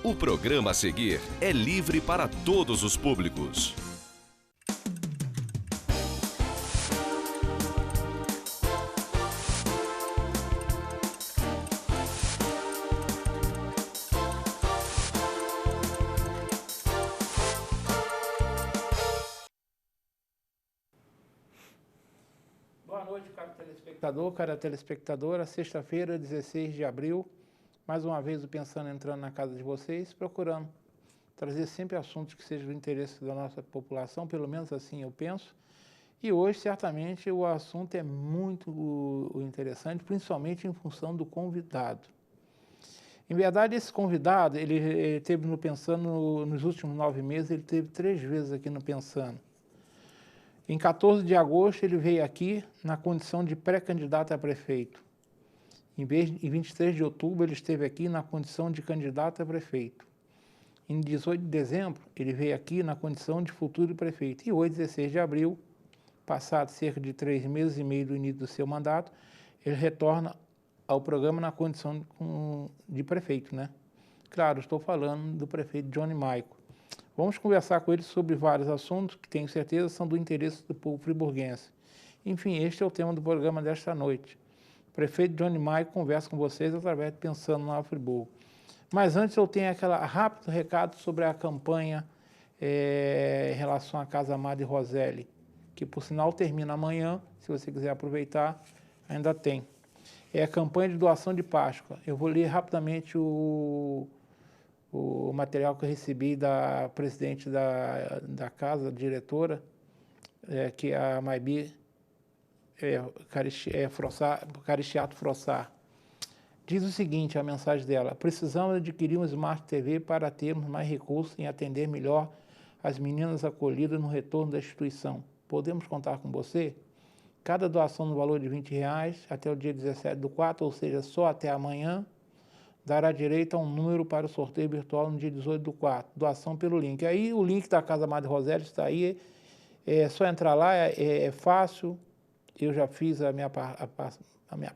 O programa a seguir é livre para todos os públicos. Boa noite, caro telespectador, cara telespectadora. Sexta-feira, 16 de abril. Mais uma vez o Pensando entrando na casa de vocês, procurando trazer sempre assuntos que sejam do interesse da nossa população, pelo menos assim eu penso. E hoje, certamente, o assunto é muito interessante, principalmente em função do convidado. Em verdade, esse convidado, ele teve no Pensando, nos últimos 9 meses, ele teve 3 vezes aqui no Pensando. Em 14 de agosto, ele veio aqui na condição de pré-candidato a prefeito. Em 23 de outubro, ele esteve aqui na condição de candidato a prefeito. Em 18 de dezembro, ele veio aqui na condição de futuro prefeito. E hoje, 16 de abril, passado cerca de 3 meses e meio do início do seu mandato, ele retorna ao programa na condição de prefeito, né? Claro, estou falando do prefeito Johnny Maico. Vamos conversar com ele sobre vários assuntos que tenho certeza são do interesse do povo friburguense. Enfim, este é o tema do programa desta noite. O prefeito Johnny Maico conversa com vocês através de Pensando no Friburgo. Mas antes eu tenho aquele rápido recado sobre a campanha em relação à Casa Amada e Roseli, que por sinal termina amanhã, se você quiser aproveitar, ainda tem. É a campanha de doação de Páscoa. Eu vou ler rapidamente o material que eu recebi da presidente da casa, diretora, que é a Maibi Caristiato Frossar. Diz o seguinte, a mensagem dela: precisamos adquirir um Smart TV para termos mais recursos em atender melhor as meninas acolhidas no retorno da instituição. Podemos contar com você? Cada doação no valor de R$20 até o dia 17/4, ou seja, só até amanhã, dará direito a um número para o sorteio virtual no dia 18/4. Doação pelo link. Aí o link da Casa Amada Roseli está aí, é só entrar lá, é fácil. Eu já fiz a minha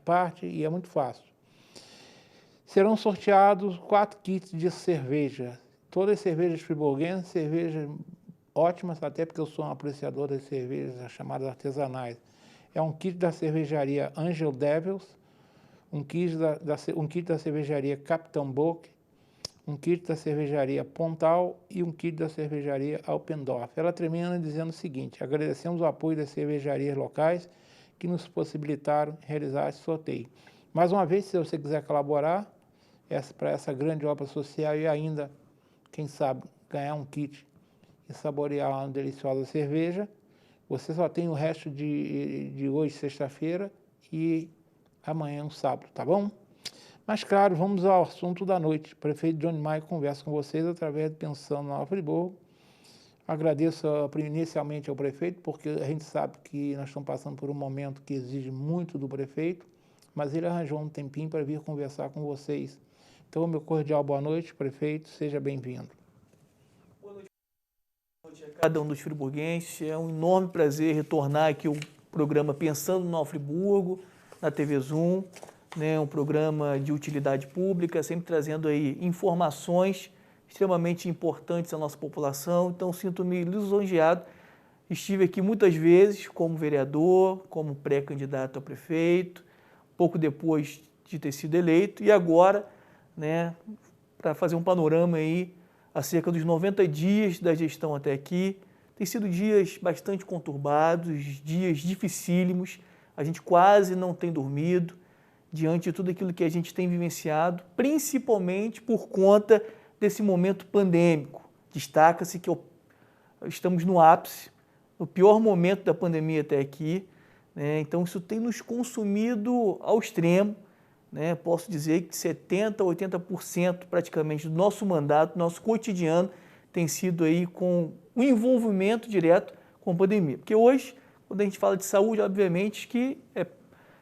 parte e é muito fácil. Serão sorteados 4 kits de cerveja. Todas as cervejas friburguenses, cervejas ótimas, até porque eu sou um apreciador das cervejas chamadas artesanais. É um kit da cervejaria Angel Devils, um kit da cervejaria Capitão Bock, um kit da cervejaria Pontal e um kit da cervejaria Alpendorf. Ela termina dizendo o seguinte: agradecemos o apoio das cervejarias locais que nos possibilitaram realizar esse sorteio. Mais uma vez, se você quiser colaborar para essa grande obra social e ainda, quem sabe, ganhar um kit e saborear uma deliciosa cerveja, você só tem o resto de hoje, sexta-feira, e amanhã, um sábado, tá bom? Mas, claro, vamos ao assunto da noite. O prefeito Johnny Maico conversa com vocês através de Pensando no Friburgo. Agradeço inicialmente ao prefeito, porque a gente sabe que nós estamos passando por um momento que exige muito do prefeito, mas ele arranjou um tempinho para vir conversar com vocês. Então, meu cordial boa noite, prefeito, seja bem-vindo. Boa noite a cada um dos friburguenses. É um enorme prazer retornar aqui ao programa Pensando no Friburgo, na TV Zoom, né, um programa de utilidade pública, sempre trazendo aí informações extremamente importantes à nossa população. Então, sinto-me lisonjeado. Estive aqui muitas vezes como vereador, como pré-candidato a prefeito, pouco depois de ter sido eleito, e agora, né, para fazer um panorama aí acerca dos 90 dias da gestão até aqui. Tem sido dias bastante conturbados, dias dificílimos, a gente quase não tem dormido diante de tudo aquilo que a gente tem vivenciado, principalmente por conta desse momento pandêmico. Destaca-se que estamos no ápice, no pior momento da pandemia até aqui, né? Então isso tem nos consumido ao extremo, né? Posso dizer que 70% a 80% praticamente do nosso mandato, nosso cotidiano, tem sido aí com um envolvimento direto com a pandemia. Porque hoje, quando a gente fala de saúde, obviamente que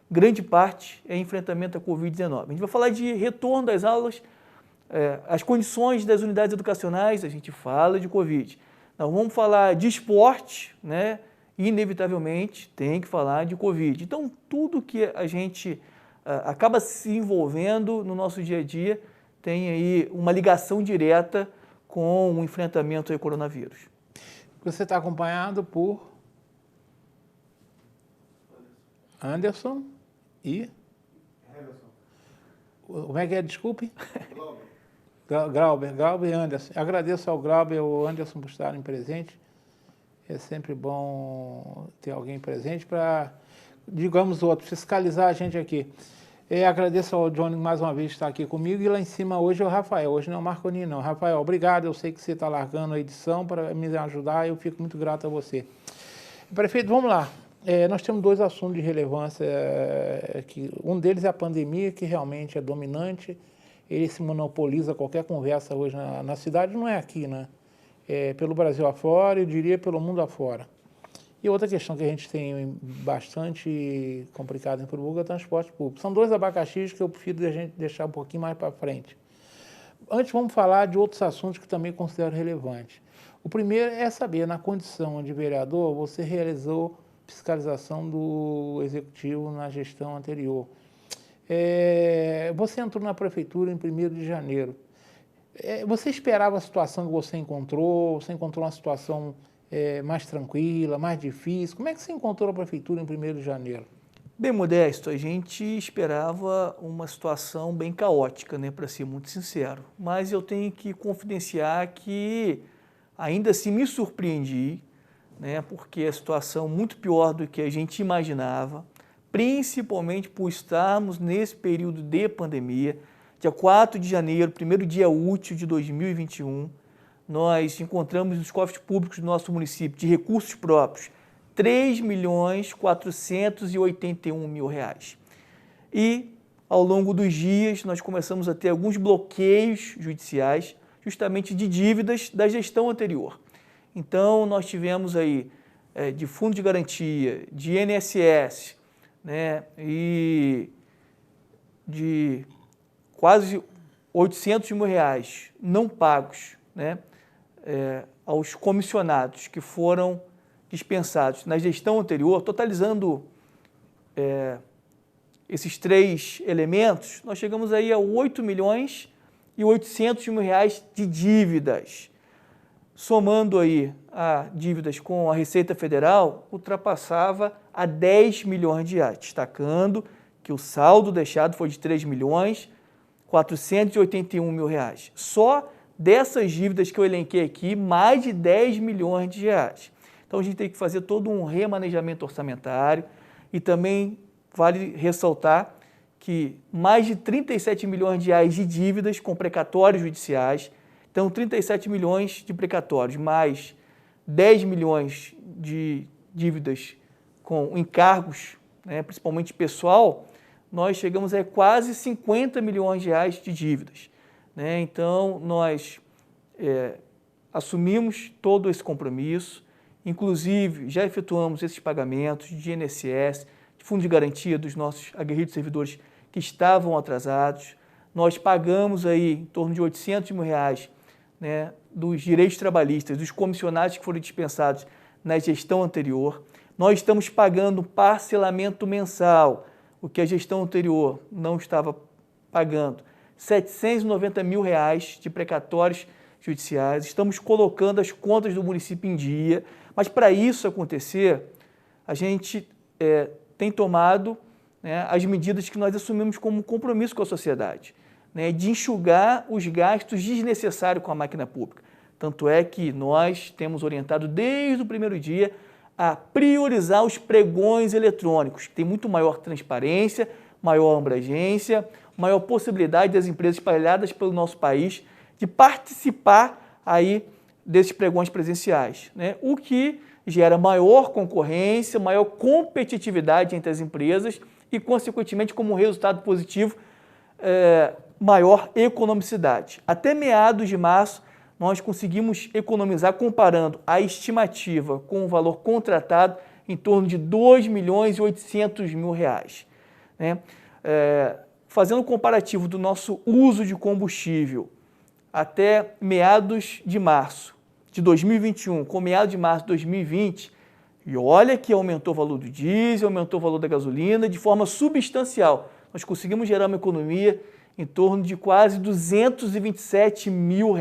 grande parte é enfrentamento à Covid-19. A gente vai falar de retorno das aulas, as condições das unidades educacionais, a gente fala de Covid. Nós vamos falar de esporte, né, inevitavelmente tem que falar de Covid. Então, tudo que a gente acaba se envolvendo no nosso dia a dia tem aí uma ligação direta com o enfrentamento ao coronavírus. Você está acompanhado por Anderson e... Como é que é? Desculpe? Glauber e Anderson. Agradeço ao Glauber e ao Anderson por estarem presentes. É sempre bom ter alguém presente para, digamos, outros, fiscalizar a gente aqui. Agradeço ao Johnny mais uma vez estar aqui comigo, e lá em cima hoje é o Rafael, hoje não é o Marconi não. Rafael, obrigado, eu sei que você está largando a edição para me ajudar, eu fico muito grato a você. Prefeito, vamos lá. Nós temos dois assuntos de relevância, um deles é a pandemia, que realmente é dominante, ele se monopoliza qualquer conversa hoje na cidade, não é aqui, né? Pelo Brasil afora, eu diria pelo mundo afora. E outra questão que a gente tem bastante complicada em Friburgo é o transporte público. São dois abacaxis que eu prefiro a gente deixar um pouquinho mais para frente. Antes, vamos falar de outros assuntos que também considero relevantes. O primeiro é saber, na condição de vereador, você realizou fiscalização do executivo na gestão anterior. Você entrou na prefeitura em 1º de janeiro. Você esperava a situação que você encontrou? Você encontrou uma situação mais tranquila, mais difícil? Como é que você encontrou a prefeitura em 1º de janeiro? Bem, Modesto, a gente esperava uma situação bem caótica, né, para ser muito sincero. Mas eu tenho que confidenciar que ainda assim me surpreendi, né, porque a situação muito pior do que a gente imaginava, principalmente por estarmos nesse período de pandemia. Dia 4 de janeiro, primeiro dia útil de 2021, nós encontramos nos cofres públicos do nosso município, de recursos próprios, R$ 3.481.000. E, ao longo dos dias, nós começamos a ter alguns bloqueios judiciais, justamente de dívidas da gestão anterior. Então, nós tivemos aí, de fundo de garantia, de INSS, né, e de quase R$ 800.000 não pagos, né, aos comissionados que foram dispensados na gestão anterior, totalizando esses três elementos, nós chegamos aí a R$ 8.800.000 de dívidas. Somando aí a dívidas com a Receita Federal, ultrapassava a R$ 10 milhões, destacando que o saldo deixado foi de R$ 3.481.000. Só dessas dívidas que eu elenquei aqui, mais de R$ 10 milhões. Então, a gente tem que fazer todo um remanejamento orçamentário e também vale ressaltar que mais de R$ 37 milhões de dívidas com precatórios judiciais. Então, 37 milhões de precatórios, mais 10 milhões de dívidas com encargos, né, principalmente pessoal, nós chegamos a quase 50 milhões de reais de dívidas, né? Então, nós assumimos todo esse compromisso, inclusive já efetuamos esses pagamentos de INSS, de fundo de garantia dos nossos aguerridos servidores que estavam atrasados. Nós pagamos aí em torno de R$ 800.000, né, dos direitos trabalhistas, dos comissionados que foram dispensados na gestão anterior. Nós estamos pagando parcelamento mensal, o que a gestão anterior não estava pagando, R$ 790.000 de precatórios judiciais. Estamos colocando as contas do município em dia, mas para isso acontecer, a gente tem tomado, né, as medidas que nós assumimos como compromisso com a sociedade, né, de enxugar os gastos desnecessários com a máquina pública. Tanto é que nós temos orientado desde o primeiro dia a priorizar os pregões eletrônicos, que tem muito maior transparência, maior abrangência, maior possibilidade das empresas espalhadas pelo nosso país de participar aí desses pregões presenciais, né, o que gera maior concorrência, maior competitividade entre as empresas e, consequentemente, como resultado positivo, maior economicidade. Até meados de março, nós conseguimos economizar, comparando a estimativa com o valor contratado, em torno de R$ 2.800.000, né? Fazendo um comparativo do nosso uso de combustível até meados de março de 2021 com meados de março de 2020, E olha que aumentou o valor do diesel, aumentou o valor da gasolina de forma substancial. Nós conseguimos gerar uma economia em torno de quase R$227 mil.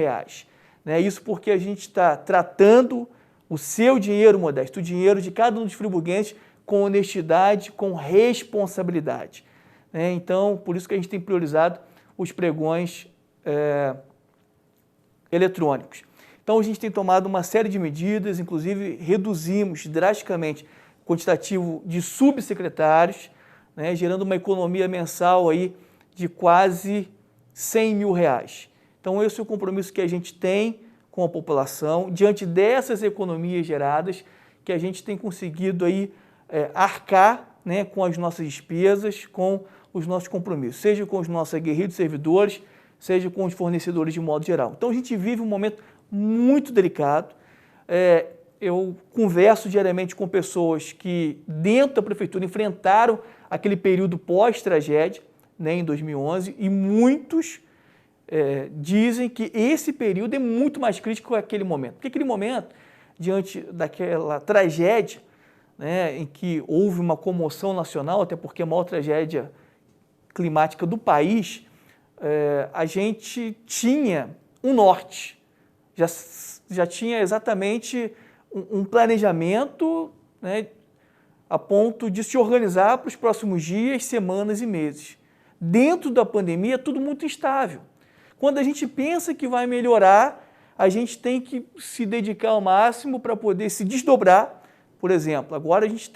Né? Isso porque a gente está tratando o seu dinheiro, Modesto, o dinheiro de cada um dos friburguenses com honestidade, com responsabilidade. Né? Então, por isso que a gente tem priorizado os pregões eletrônicos. Então, a gente tem tomado uma série de medidas, inclusive reduzimos drasticamente o quantitativo de subsecretários, né, gerando uma economia mensal aí de quase R$100 mil. Então, esse é o compromisso que a gente tem com a população, diante dessas economias geradas, que a gente tem conseguido aí arcar, né, com as nossas despesas, com os nossos compromissos, seja com os nossos aguerridos servidores, seja com os fornecedores de modo geral. Então, a gente vive um momento muito delicado. Eu converso diariamente com pessoas que, dentro da prefeitura, enfrentaram aquele período pós-tragédia, né, em 2011, e muitos dizem que esse período é muito mais crítico que aquele momento. Porque aquele momento, diante daquela tragédia, né, em que houve uma comoção nacional, até porque a maior tragédia climática do país, a gente tinha um norte, já tinha exatamente um planejamento, né, a ponto de se organizar para os próximos dias, semanas e meses. Dentro da pandemia, tudo muito instável. Quando a gente pensa que vai melhorar, a gente tem que se dedicar ao máximo para poder se desdobrar. Por exemplo, agora a gente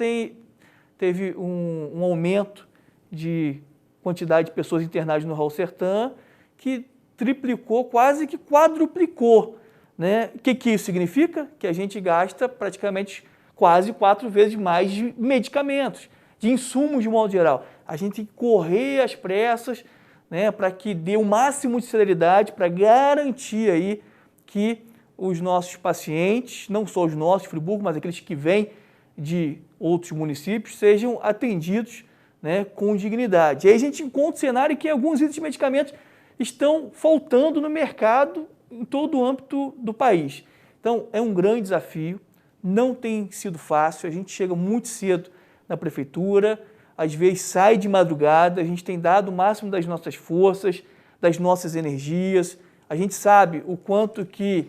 teve um aumento de quantidade de pessoas internadas no Raul Sertã, que triplicou, quase que quadruplicou. Né? O que isso significa? Que a gente gasta praticamente quase 4 vezes mais de medicamentos, de insumos de modo geral. A gente tem que correr às pressas, né, para que dê o máximo de celeridade, para garantir aí que os nossos pacientes, não só os nossos, Friburgo, mas aqueles que vêm de outros municípios, sejam atendidos, né, com dignidade. E aí a gente encontra o cenário que alguns itens de medicamentos estão faltando no mercado em todo o âmbito do país. Então, é um grande desafio, não tem sido fácil, a gente chega muito cedo na prefeitura, às vezes sai de madrugada, a gente tem dado o máximo das nossas forças, das nossas energias, a gente sabe o quanto que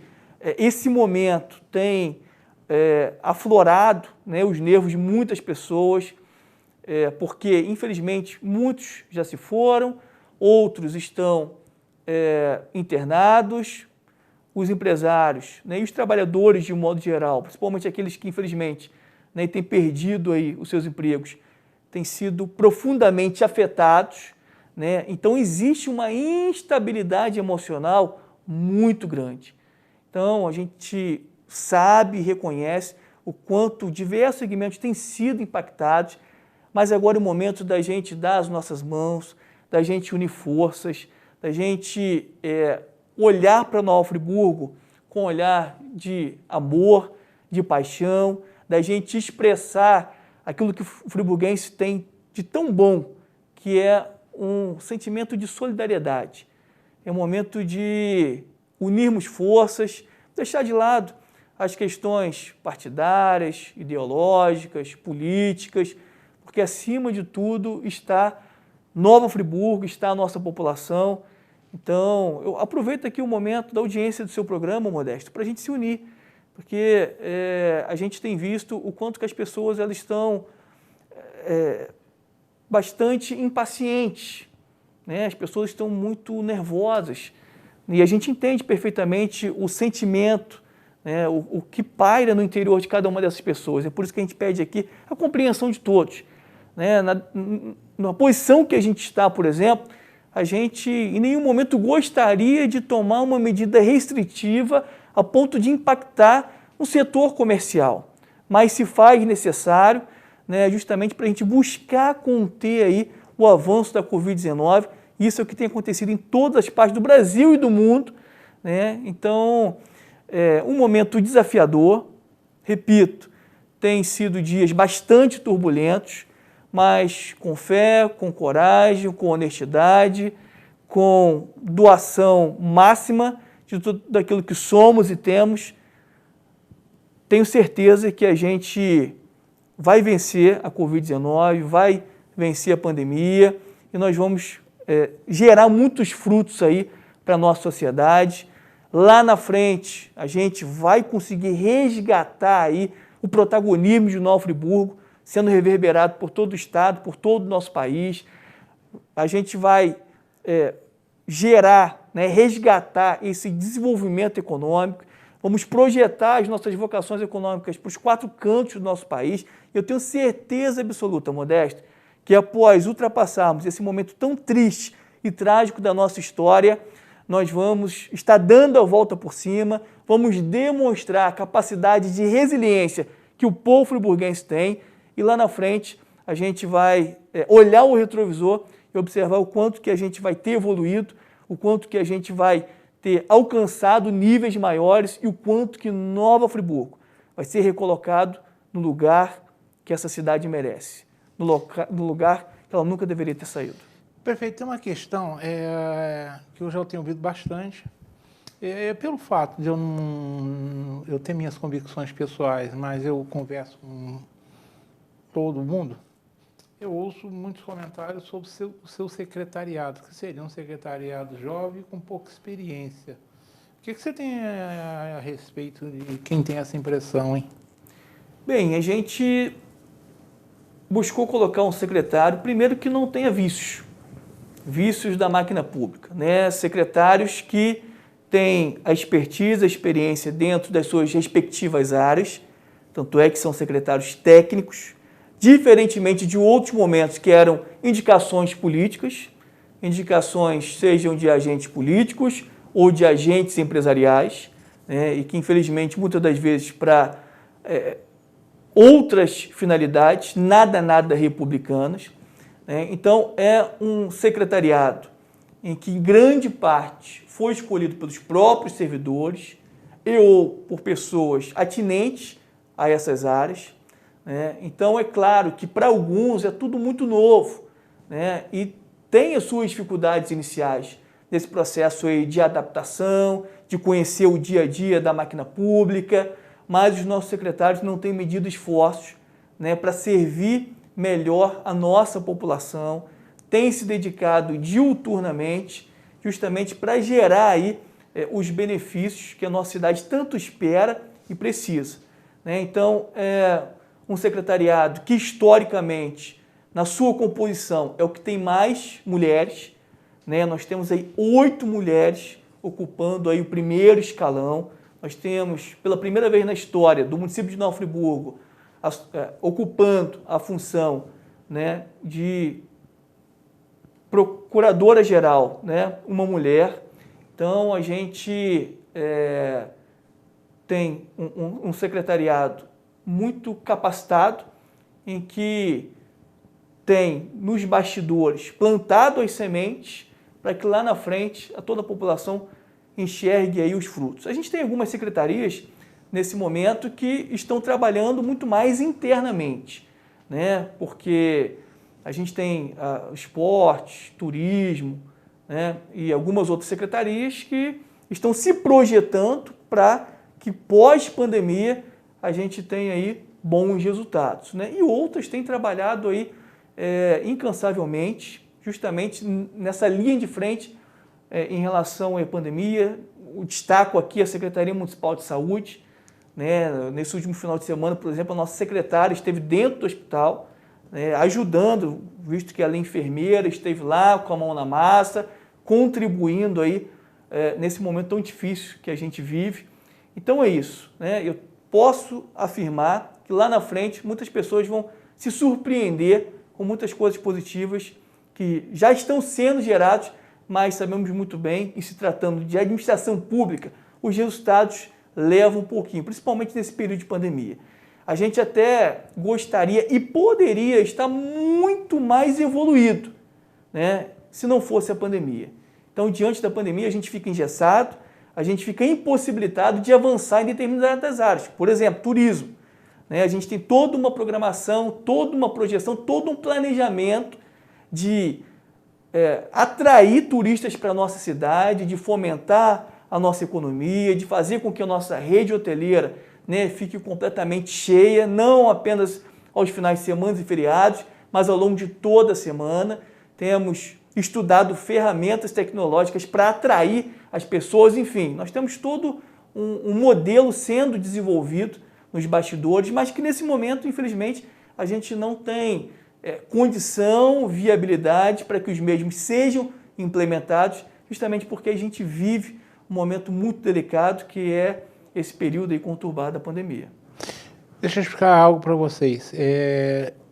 esse momento tem aflorado, né, os nervos de muitas pessoas, porque, infelizmente, muitos já se foram, outros estão internados, os empresários, né, e os trabalhadores de um modo geral, principalmente aqueles que, infelizmente, né, têm perdido aí os seus empregos, têm sido profundamente afetados, né? Então, existe uma instabilidade emocional muito grande. Então, a gente sabe e reconhece o quanto diversos segmentos têm sido impactados, mas agora é o momento da gente dar as nossas mãos, da gente unir forças, da gente olhar para Nova Friburgo com um olhar de amor, de paixão, da gente expressar aquilo que o friburguense tem de tão bom, que é um sentimento de solidariedade. É um momento de unirmos forças, deixar de lado as questões partidárias, ideológicas, políticas, porque acima de tudo está Nova Friburgo, está a nossa população. Então, eu aproveito aqui o momento da audiência do seu programa, Modesto, para a gente se unir, porque a gente tem visto o quanto que as pessoas elas estão bastante impacientes, né? As pessoas estão muito nervosas e a gente entende perfeitamente o sentimento, né? O que paira no interior de cada uma dessas pessoas. É por isso que a gente pede aqui a compreensão de todos. Né? Na posição que a gente está, por exemplo, a gente em nenhum momento gostaria de tomar uma medida restritiva a ponto de impactar no setor comercial, mas se faz necessário, né, justamente para a gente buscar conter aí o avanço da Covid-19. Isso é o que tem acontecido em todas as partes do Brasil e do mundo. Né? Então, um momento desafiador, repito, tem sido dias bastante turbulentos, mas com fé, com coragem, com honestidade, com doação máxima de tudo aquilo que somos e temos, tenho certeza que a gente vai vencer a Covid-19, vai vencer a pandemia e nós vamos gerar muitos frutos aí para a nossa sociedade. Lá na frente, a gente vai conseguir resgatar aí o protagonismo de Nova Friburgo, sendo reverberado por todo o estado, por todo o nosso país. A gente vai gerar, resgatar esse desenvolvimento econômico, vamos projetar as nossas vocações econômicas para os 4 cantos do nosso país. Eu tenho certeza absoluta, Modesto, que após ultrapassarmos esse momento tão triste e trágico da nossa história, nós vamos estar dando a volta por cima, vamos demonstrar a capacidade de resiliência que o povo friburguense tem e lá na frente a gente vai olhar o retrovisor e observar o quanto que a gente vai ter evoluído, o quanto que a gente vai ter alcançado níveis maiores e o quanto que Nova Friburgo vai ser recolocado no lugar que essa cidade merece, no lugar que ela nunca deveria ter saído. Prefeito, tem uma questão que eu já tenho ouvido bastante. Pelo fato de eu ter minhas convicções pessoais, mas eu converso com todo mundo, eu ouço muitos comentários sobre o seu secretariado, que seria um secretariado jovem com pouca experiência. O que você tem a respeito de quem tem essa impressão, hein? Bem, a gente buscou colocar um secretário, primeiro, que não tenha vícios da máquina pública, né? Secretários que têm a expertise, a experiência dentro das suas respectivas áreas, tanto é que são secretários técnicos, diferentemente de outros momentos que eram indicações políticas, indicações sejam de agentes políticos ou de agentes empresariais, né? E que infelizmente muitas das vezes para outras finalidades, nada republicanas. Então, é um secretariado em que, em grande parte, foi escolhido pelos próprios servidores ou por pessoas atinentes a essas áreas. Então, é claro que, para alguns, é tudo muito novo, e tem as suas dificuldades iniciais nesse processo aí de adaptação, de conhecer o dia a dia da máquina pública, mas os nossos secretários não têm medido esforços para servir melhor a nossa população, tem se dedicado diuturnamente justamente para gerar aí os benefícios que a nossa cidade tanto espera e precisa. Então, é um secretariado que historicamente, na sua composição, é o que tem mais mulheres, Nós temos aí 8 mulheres ocupando aí o primeiro escalão. Nós temos, pela primeira vez na história do município de Nova Friburgo, ocupando a função de procuradora-geral, uma mulher. Então, a gente tem um secretariado muito capacitado, em que tem nos bastidores plantado as sementes para que lá na frente toda a população enxergue aí os frutos. A gente tem algumas secretarias nesse momento que estão trabalhando muito mais internamente, porque a gente tem esporte, turismo, e algumas outras secretarias que estão se projetando para que pós-pandemia a gente tenha aí bons resultados, E outras têm trabalhado aí incansavelmente, justamente nessa linha de frente em relação à pandemia. Eu destaco aqui a Secretaria Municipal de Saúde. Nesse último final de semana, por exemplo, a nossa secretária esteve dentro do hospital, ajudando, visto que ela é enfermeira, esteve lá com a mão na massa, contribuindo aí nesse momento tão difícil que a gente vive. Então é isso, Eu posso afirmar que lá na frente muitas pessoas vão se surpreender com muitas coisas positivas que já estão sendo geradas, mas sabemos muito bem, e se tratando de administração pública, os resultados levam um pouquinho, principalmente nesse período de pandemia. A gente até gostaria e poderia estar muito mais evoluído, se não fosse a pandemia. Então, diante da pandemia, a gente fica engessado, a gente fica impossibilitado de avançar em determinadas áreas. Por exemplo, turismo. A gente tem toda uma programação, toda uma projeção, todo um planejamento de atrair turistas para a nossa cidade, de fomentar a nossa economia, de fazer com que a nossa rede hoteleira fique completamente cheia, não apenas aos finais de semana e feriados, mas ao longo de toda a semana. Temos estudado ferramentas tecnológicas para atrair as pessoas, enfim, nós temos todo um modelo sendo desenvolvido nos bastidores, mas que nesse momento, infelizmente, a gente não tem condição, viabilidade para que os mesmos sejam implementados, justamente porque a gente vive um momento muito delicado, que é esse período aí conturbado da pandemia. Deixa eu explicar algo para vocês.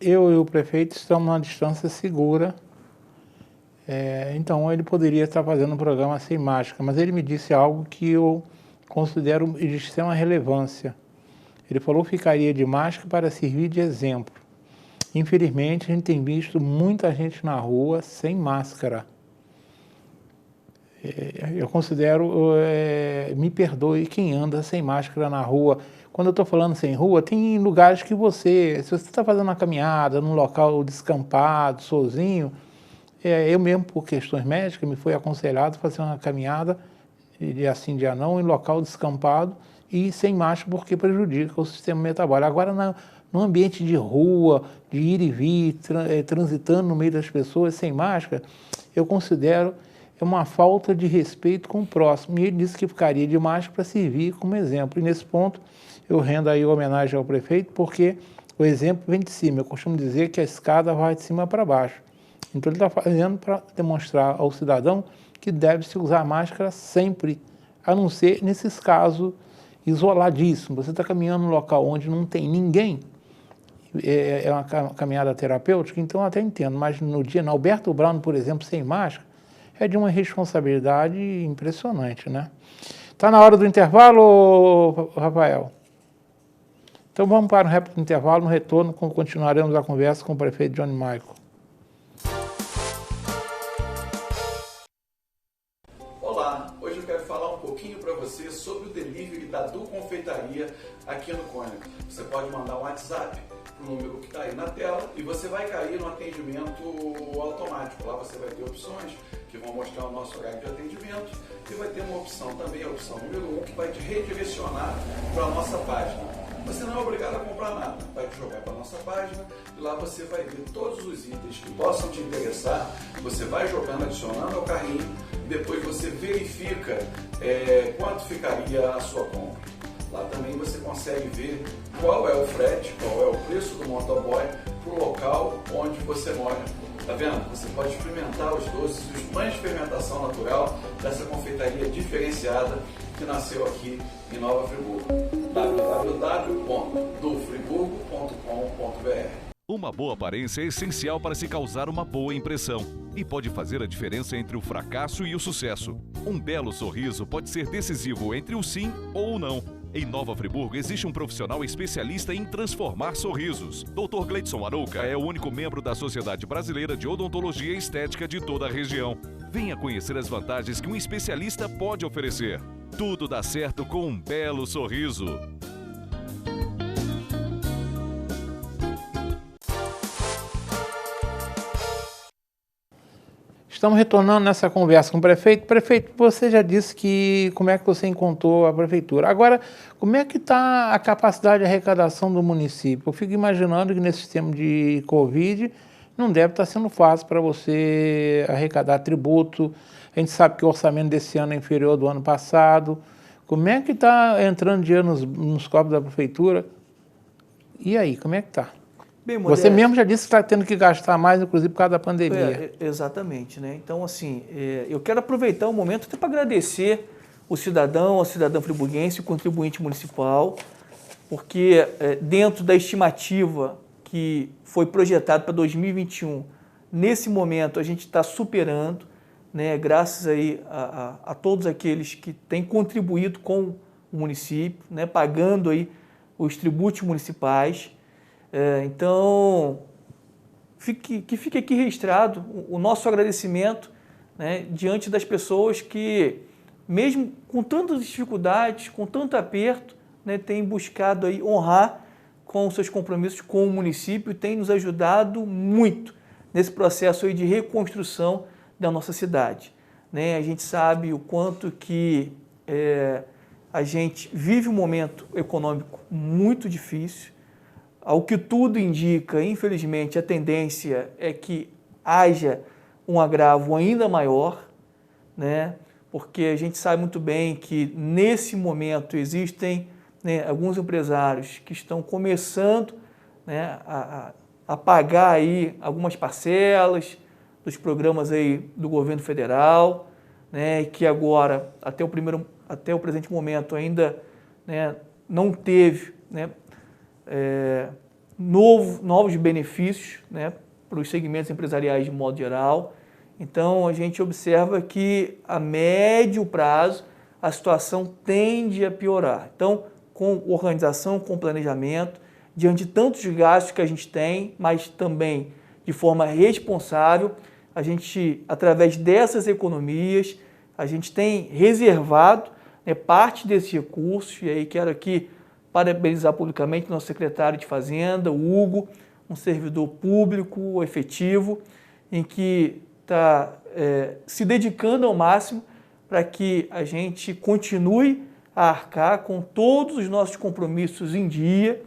Eu e o prefeito estamos numa distância segura, então ele poderia estar fazendo um programa sem máscara, mas ele me disse algo que eu considero de extrema relevância. Ele falou que ficaria de máscara para servir de exemplo. Infelizmente, a gente tem visto muita gente na rua sem máscara. Eu considero, me perdoe quem anda sem máscara na rua. Quando eu estou falando sem rua, tem lugares que se você está fazendo uma caminhada num local descampado, sozinho, eu mesmo, por questões médicas, me foi aconselhado fazer uma caminhada de assim, dia não, em local descampado e sem máscara, porque prejudica o sistema metabólico. Agora, no ambiente de rua, de ir e vir, transitando no meio das pessoas sem máscara, eu considero uma falta de respeito com o próximo. E ele disse que ficaria de máscara para servir como exemplo. E nesse ponto, eu rendo aí homenagem ao prefeito, porque o exemplo vem de cima. Eu costumo dizer que a escada vai de cima para baixo. Então, ele está fazendo para demonstrar ao cidadão que deve-se usar máscara sempre, a não ser nesses casos isoladíssimos. Você está caminhando num local onde não tem ninguém, é uma caminhada terapêutica, então eu até entendo, mas no Alberto Brown, por exemplo, sem máscara, é de uma responsabilidade impressionante, né? Está na hora do intervalo, Rafael? Então vamos para um rápido intervalo, no retorno continuaremos a conversa com o prefeito Johnny Michael. Olá, hoje eu quero falar um pouquinho para você sobre o delivery da Du Confeitaria aqui no Cônigo. Você pode mandar um WhatsApp para o número que está aí na tela e você vai cair no atendimento automático. Lá você vai ter opções que vão mostrar o nosso horário de atendimento e vai ter uma opção também, a opção número 1, que vai te redirecionar para a nossa página. Você não é obrigado a comprar nada, vai te jogar para a nossa página e lá você vai ver todos os itens que possam te interessar. Você vai jogando, adicionando ao carrinho e depois você verifica quanto ficaria a sua compra. Lá também você consegue ver qual é o frete, qual é o preço do motoboy para o local onde você mora. Tá vendo? Você pode experimentar os doces, os pães de fermentação natural dessa confeitaria diferenciada que nasceu aqui em Nova Friburgo. www.dufriburgo.com.br. Uma boa aparência é essencial para se causar uma boa impressão e pode fazer a diferença entre o fracasso e o sucesso. Um belo sorriso pode ser decisivo entre o sim ou o não. Em Nova Friburgo existe um profissional especialista em transformar sorrisos. Dr. Gleidson Arouca é o único membro da Sociedade Brasileira de Odontologia e Estética de toda a região. Venha conhecer as vantagens que um especialista pode oferecer. Tudo dá certo com um belo sorriso. Estamos retornando nessa conversa com o prefeito. Prefeito, você já disse que como é que você encontrou a prefeitura. Agora, como é que está a capacidade de arrecadação do município? Eu fico imaginando que nesse sistema de Covid não deve estar sendo fácil para você arrecadar tributo. A gente sabe que o orçamento desse ano é inferior ao do ano passado. Como é que está entrando dinheiro nos cofres da prefeitura? E aí, como é que está? Bem, você mesmo já disse que está tendo que gastar mais, inclusive por causa da pandemia. Exatamente, né? Então, assim, eu quero aproveitar o momento até para agradecer o cidadão, a cidadã friburguense, o contribuinte municipal, porque dentro da estimativa que foi projetada para 2021, nesse momento a gente está superando, né? Graças aí a todos aqueles que têm contribuído com o município, né? Pagando aí os tributos municipais. Então, que fique aqui registrado o nosso agradecimento, né, diante das pessoas que, mesmo com tantas dificuldades, com tanto aperto, né, têm buscado aí honrar com seus compromissos com o município e têm nos ajudado muito nesse processo aí de reconstrução da nossa cidade. Né? A gente sabe o quanto que a gente vive um momento econômico muito difícil. ao que tudo indica, infelizmente, a tendência é que haja um agravo ainda maior, né? Porque a gente sabe muito bem que nesse momento existem, né, alguns empresários que estão começando, né, a pagar aí algumas parcelas dos programas aí do governo federal, né, que agora, até o presente momento, ainda, né, não teve, né, novos benefícios, né, para os segmentos empresariais de modo geral. Então, a gente observa que a médio prazo a situação tende a piorar. Então, com organização, com planejamento, diante de tantos gastos que a gente tem, mas também de forma responsável, a gente, através dessas economias, a gente tem reservado, né, parte desses recursos, e aí quero aqui parabenizar publicamente o nosso secretário de Fazenda, o Hugo, um servidor público efetivo, em que está se dedicando ao máximo para que a gente continue a arcar com todos os nossos compromissos em dia.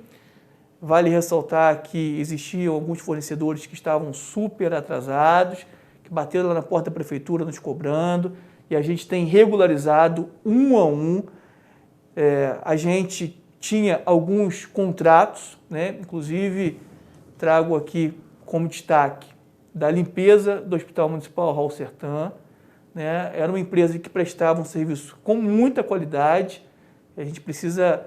Vale ressaltar que existiam alguns fornecedores que estavam super atrasados, que bateram lá na porta da prefeitura nos cobrando, e a gente tem regularizado um a um. A gente tinha alguns contratos, né? Inclusive trago aqui como destaque da limpeza do Hospital Municipal Raul Sertã, né? Era uma empresa que prestava um serviço com muita qualidade, a gente precisa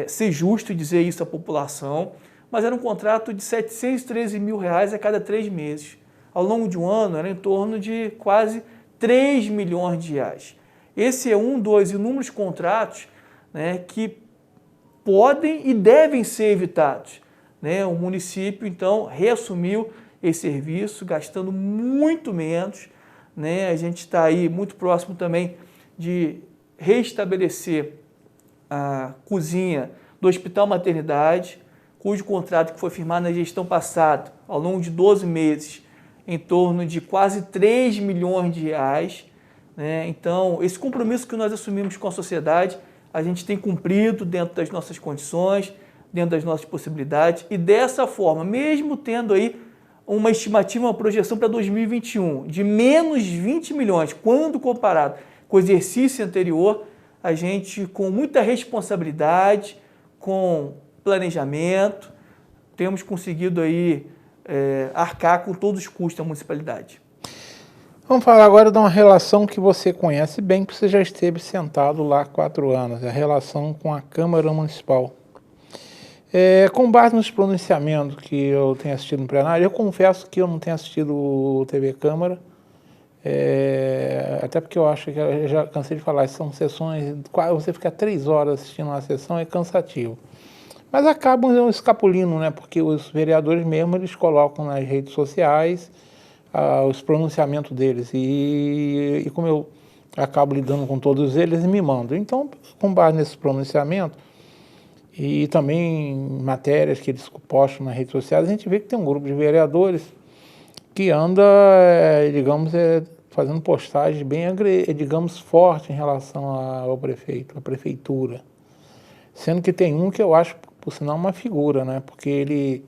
ser justo e dizer isso à população, mas era um contrato de R$ 713 mil a cada 3 meses. Ao longo de um ano, era em torno de quase 3 milhões de reais. Esse é um dos inúmeros contratos, né, que podem e devem ser evitados, né? O município, então, reassumiu esse serviço, gastando muito menos, né? A gente está aí muito próximo também de restabelecer a cozinha do Hospital Maternidade, cujo contrato que foi firmado na gestão passada, ao longo de 12 meses, em torno de quase 3 milhões de reais, né? Então, esse compromisso que nós assumimos com a sociedade, a gente tem cumprido dentro das nossas condições, dentro das nossas possibilidades, e dessa forma, mesmo tendo aí uma estimativa, uma projeção para 2021 de menos 20 milhões, quando comparado com o exercício anterior, a gente, com muita responsabilidade, com planejamento, temos conseguido aí arcar com todos os custos da municipalidade. Vamos falar agora de uma relação que você conhece bem, porque você já esteve sentado lá há 4 anos, a relação com a Câmara Municipal. Com base nos pronunciamentos que eu tenho assistido no plenário, eu confesso que eu não tenho assistido o TV Câmara, até porque eu acho que eu já cansei de falar, são sessões, você ficar 3 horas assistindo uma sessão é cansativo. Mas acabam escapulindo, né? Porque os vereadores mesmo, eles colocam nas redes sociais os pronunciamentos deles. E como eu acabo lidando com todos eles, me mandam. Então, com base nesses pronunciamentos, e também matérias que eles postam nas redes sociais, a gente vê que tem um grupo de vereadores que anda, digamos, fazendo postagens bem, digamos, fortes em relação ao prefeito, à prefeitura. Sendo que tem um que eu acho, por sinal, uma figura, né? Porque ele,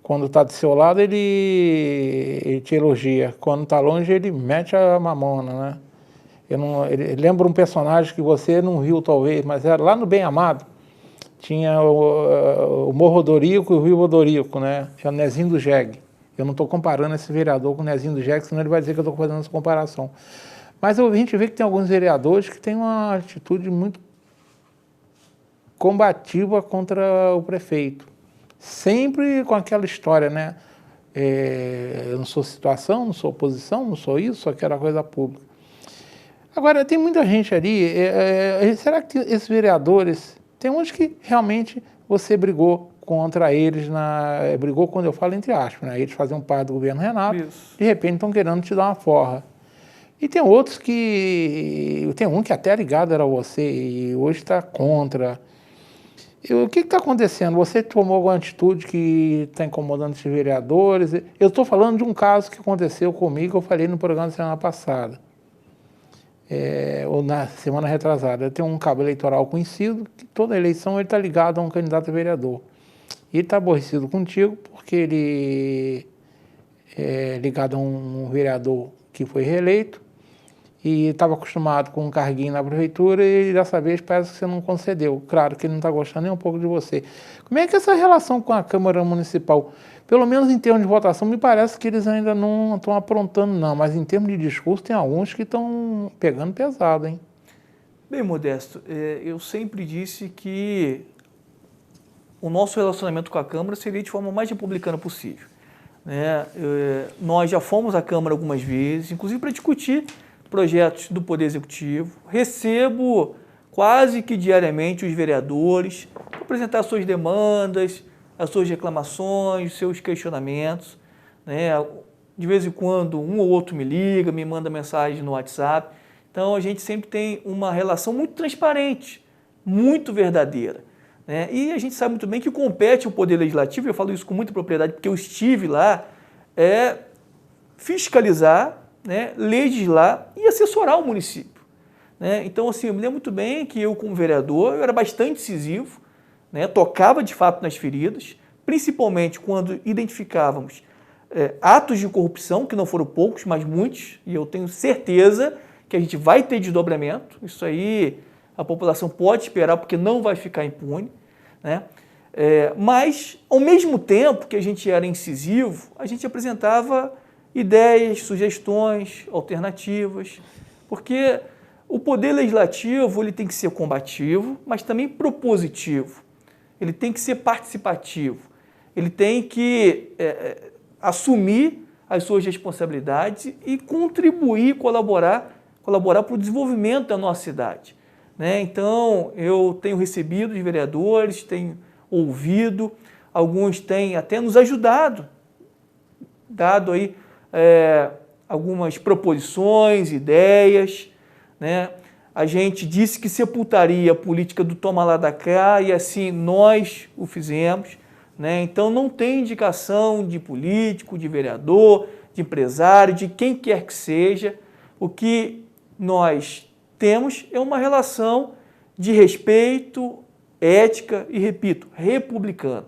quando está do seu lado, ele te elogia. Quando está longe, ele mete a mamona, né? Ele lembra um personagem que você não viu, talvez, mas era lá no Bem Amado. Tinha o Morro Odorico e o Rio Odorico, né? É o Nezinho do Jegue. Eu não estou comparando esse vereador com o Nezinho do Jegue, senão ele vai dizer que eu estou fazendo essa comparação. Mas a gente vê que tem alguns vereadores que têm uma atitude muito combativa contra o prefeito. Sempre com aquela história, né? Eu não sou situação, não sou oposição, não sou isso, só quero a coisa pública. Agora, tem muita gente ali, será que esses vereadores, tem uns que realmente você brigou contra eles, brigou quando eu falo entre aspas, né? Eles faziam parte do governo Renato, isso. De repente estão querendo te dar uma forra. E tem outros tem um que até ligado era você e hoje está contra. O que está acontecendo? Você tomou alguma atitude que está incomodando esses vereadores? Eu estou falando de um caso que aconteceu comigo, eu falei no programa da semana passada, ou na semana retrasada. Eu tenho um cabo eleitoral conhecido, que toda eleição ele está ligado a um candidato a vereador. E ele está aborrecido contigo porque ele é ligado a um vereador que foi reeleito e estava acostumado com um carguinho na prefeitura e dessa vez parece que você não concedeu. Claro que ele não está gostando nem um pouco de você. Como é que é essa relação com a Câmara Municipal? Pelo menos em termos de votação, me parece que eles ainda não estão aprontando, não. Mas em termos de discurso, tem alguns que estão pegando pesado, hein? Bem, Modesto, eu sempre disse que o nosso relacionamento com a Câmara seria de forma mais republicana possível. Né? Nós já fomos à Câmara algumas vezes, inclusive para discutir projetos do Poder Executivo. Recebo quase que diariamente os vereadores para apresentar suas demandas, as suas reclamações, os seus questionamentos. Né? De vez em quando, um ou outro me liga, me manda mensagem no WhatsApp. Então, a gente sempre tem uma relação muito transparente, muito verdadeira. Né? E a gente sabe muito bem que compete ao Poder Legislativo, eu falo isso com muita propriedade, porque eu estive lá, fiscalizar, né, legislar e assessorar o município. Né? Então, assim, eu me lembro muito bem que eu, como vereador, eu era bastante decisivo, né, tocava de fato nas feridas, principalmente quando identificávamos atos de corrupção, que não foram poucos, mas muitos, e eu tenho certeza que a gente vai ter desdobramento, isso aí a população pode esperar, porque não vai ficar impune. Né? Mas, ao mesmo tempo que a gente era incisivo, a gente apresentava ideias, sugestões, alternativas, porque o Poder Legislativo ele tem que ser combativo, mas também propositivo. Ele tem que ser participativo. Ele tem que assumir as suas responsabilidades e contribuir, colaborar para o desenvolvimento da nossa cidade. Né? Então, eu tenho recebido os vereadores, tenho ouvido, alguns têm até nos ajudado, dado aí algumas proposições, ideias. Né? A gente disse que sepultaria a política do toma lá da cá e assim nós o fizemos. Né? Então, não tem indicação de político, de vereador, de empresário, de quem quer que seja. O que nós temos é uma relação de respeito, ética e, repito, republicana.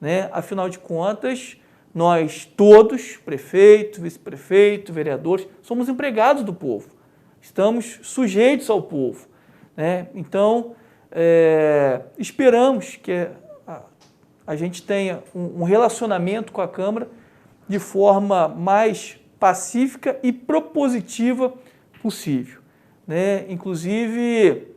Né? Afinal de contas, nós todos, prefeito, vice-prefeito, vereadores, somos empregados do povo. Estamos sujeitos ao povo. Né? Então, esperamos que a gente tenha um relacionamento com a Câmara de forma mais pacífica e propositiva possível. Né? Inclusive,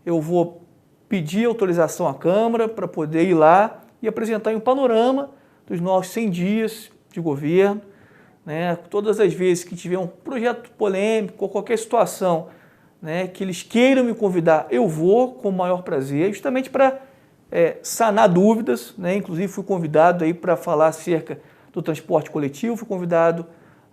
eu vou pedir autorização à Câmara para poder ir lá e apresentar um panorama dos nossos 100 dias de governo. Né? Todas as vezes que tiver um projeto polêmico ou qualquer situação, né, que eles queiram me convidar, eu vou com o maior prazer, justamente para sanar dúvidas. Né? Inclusive, fui convidado para falar acerca do transporte coletivo, fui convidado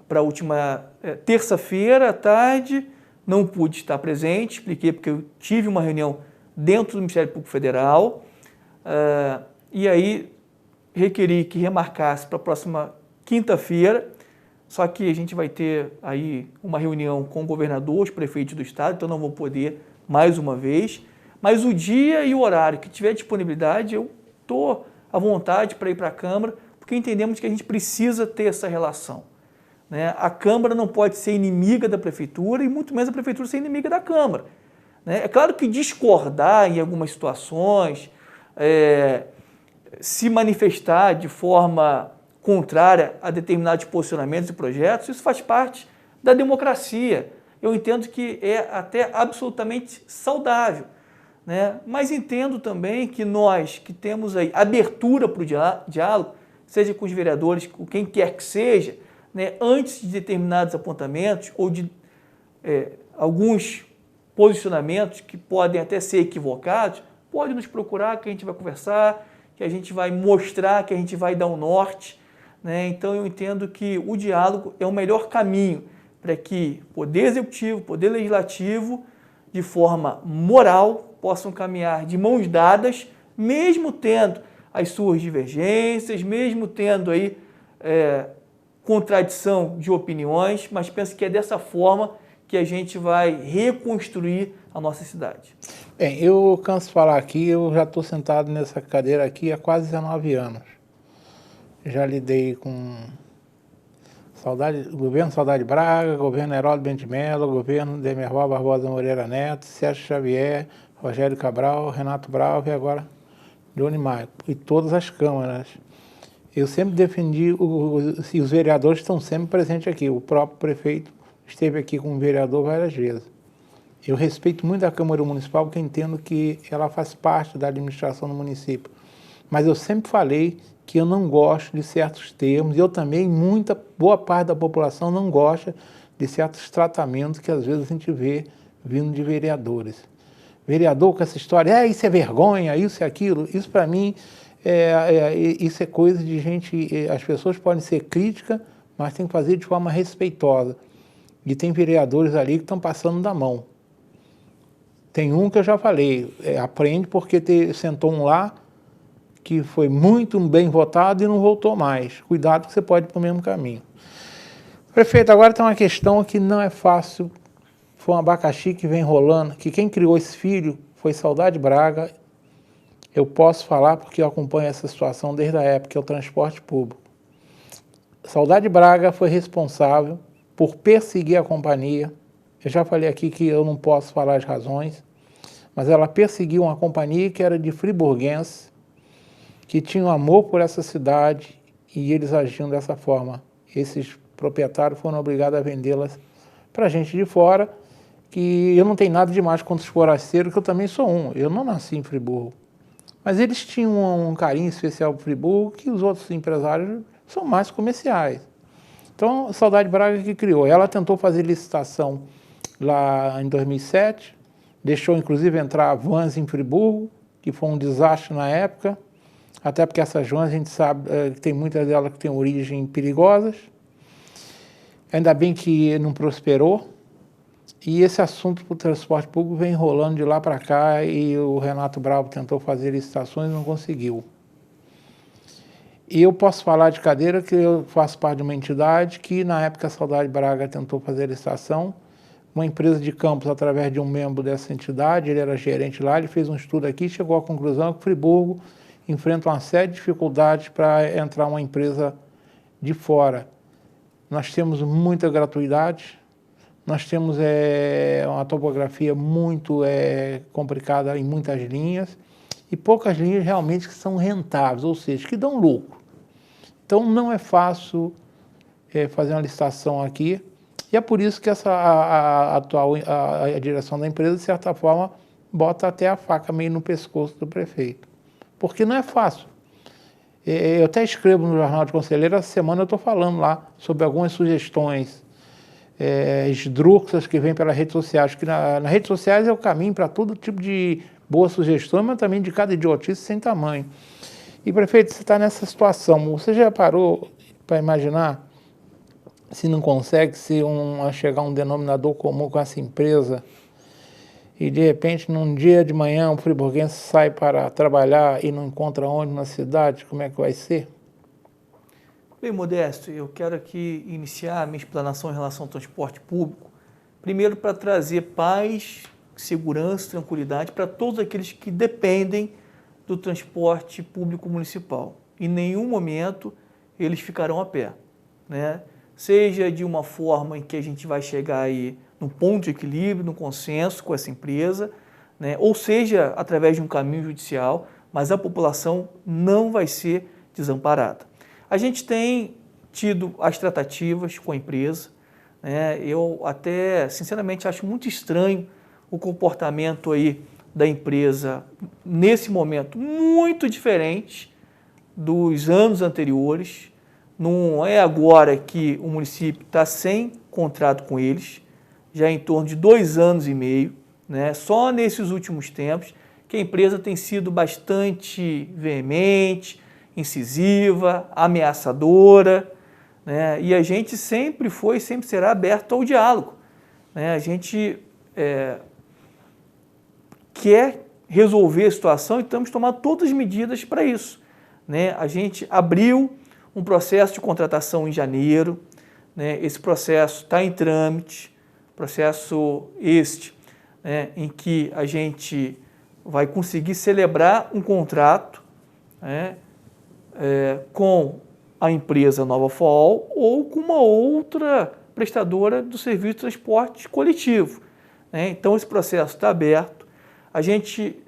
para a última terça-feira à tarde. Não pude estar presente, expliquei porque eu tive uma reunião dentro do Ministério Público Federal e aí requeri que remarcasse para a próxima quinta-feira, só que a gente vai ter aí uma reunião com o governador, os prefeitos do estado, então não vou poder mais uma vez, mas o dia e o horário que tiver disponibilidade, eu estou à vontade para ir para a Câmara, porque entendemos que a gente precisa ter essa relação. Né? A Câmara não pode ser inimiga da Prefeitura e muito menos a Prefeitura ser inimiga da Câmara. Né? É claro que discordar em algumas situações, se manifestar de forma contrária a determinados posicionamentos e projetos, isso faz parte da democracia. Eu entendo que é até absolutamente saudável. Né? Mas entendo também que nós que temos aí abertura para o diálogo, seja com os vereadores, com quem quer que seja, né, antes de determinados apontamentos ou de alguns posicionamentos que podem até ser equivocados, pode nos procurar que a gente vai conversar, que a gente vai mostrar, que a gente vai dar um norte. Né? Então eu entendo que o diálogo é o melhor caminho para que Poder Executivo, Poder Legislativo, de forma moral, possam caminhar de mãos dadas, mesmo tendo as suas divergências, mesmo tendo aí contradição de opiniões, mas penso que é dessa forma que a gente vai reconstruir a nossa cidade? Bem, eu canso de falar aqui, eu já estou sentado nessa cadeira aqui há quase 19 anos. Já lidei com governo Saudade Braga, governo Heródoto Bento de Mello, governo Demerval Barbosa Moreira Neto, Sérgio Xavier, Rogério Cabral, Renato Bravo e agora Johnny Maio, e todas as câmaras. Eu sempre defendi, e os vereadores estão sempre presentes aqui, o próprio prefeito esteve aqui com o vereador várias vezes. Eu respeito muito a Câmara Municipal porque entendo que ela faz parte da administração do município. Mas eu sempre falei que eu não gosto de certos termos, e eu também, boa parte da população não gosta de certos tratamentos que às vezes a gente vê vindo de vereadores. Vereador com essa história, isso é vergonha, isso é aquilo, isso para mim, isso é coisa de gente, as pessoas podem ser críticas, mas tem que fazer de forma respeitosa. E tem vereadores ali que estão passando da mão. Tem um que eu já falei, aprende porque sentou um lá que foi muito bem votado e não voltou mais. Cuidado que você pode ir para o mesmo caminho. Prefeito, agora tem uma questão que não é fácil. Foi um abacaxi que vem rolando, que quem criou esse filho foi Saudade Braga. Eu posso falar porque eu acompanho essa situação desde a época, que é o transporte público. Saudade Braga foi responsável por perseguir a companhia. Eu já falei aqui que eu não posso falar as razões, mas ela perseguiu uma companhia que era de friburguense, que tinham amor por essa cidade e eles agiam dessa forma. Esses proprietários foram obrigados a vendê-las para gente de fora, que eu não tenho nada demais contra os forasteiros, que eu também sou um. Eu não nasci em Friburgo. Mas eles tinham um carinho especial por Friburgo, que os outros empresários são mais comerciais. Então, Saudade Braga que criou. Ela tentou fazer licitação lá em 2007, deixou inclusive entrar vans em Friburgo, que foi um desastre na época, até porque essas vans a gente sabe que tem muitas delas que têm origem perigosas. Ainda bem que não prosperou. E esse assunto para o transporte público vem rolando de lá para cá e o Renato Bravo tentou fazer licitações e não conseguiu. E eu posso falar de cadeira que eu faço parte de uma entidade que na época a Saudade Braga tentou fazer licitação, uma empresa de Campos, através de um membro dessa entidade, ele era gerente lá, ele fez um estudo aqui e chegou à conclusão que Friburgo enfrenta uma série de dificuldades para entrar uma empresa de fora. Nós temos muita gratuidade, nós temos uma topografia muito complicada em muitas linhas e poucas linhas realmente que são rentáveis, ou seja, que dão lucro. Então não é fácil fazer uma licitação aqui e é por isso que a direção da empresa, de certa forma, bota até a faca meio no pescoço do prefeito. Porque não é fácil. Eu até escrevo no Jornal de Conselheiro, essa semana eu estou falando lá sobre algumas sugestões esdrúxulas que vêm pelas redes sociais, que nas redes sociais é o caminho para todo tipo de boas sugestões, mas também de cada idiotice sem tamanho. E, prefeito, você está nessa situação, você já parou para imaginar se não consegue chegar a um denominador comum com essa empresa e, de repente, num dia de manhã, um friburguense sai para trabalhar e não encontra onde na cidade, como é que vai ser? Bem, Modesto, eu quero aqui iniciar a minha explanação em relação ao transporte público, primeiro para trazer paz, segurança, tranquilidade para todos aqueles que dependem do transporte público municipal. Em nenhum momento eles ficarão a pé, né? Seja de uma forma em que a gente vai chegar aí num ponto de equilíbrio, num consenso com essa empresa, né? Ou seja, através de um caminho judicial, mas a população não vai ser desamparada. A gente tem tido as tratativas com a empresa, né? Eu até, sinceramente, acho muito estranho o comportamento aí da empresa nesse momento, muito diferente dos anos anteriores. Não é agora que o município está sem contrato com eles, já em torno de 2 anos e meio, né? Só nesses últimos tempos que a empresa tem sido bastante veemente, incisiva, ameaçadora, né? E a gente sempre foi e sempre será aberto ao diálogo, né? A gente quer resolver a situação e estamos tomando todas as medidas para isso, né? A gente abriu um processo de contratação em janeiro, né? Esse processo está em trâmite, processo este, né, em que a gente vai conseguir celebrar um contrato, né, com a empresa Nova FOL ou com uma outra prestadora do serviço de transporte coletivo, né? Então, esse processo está aberto. A gente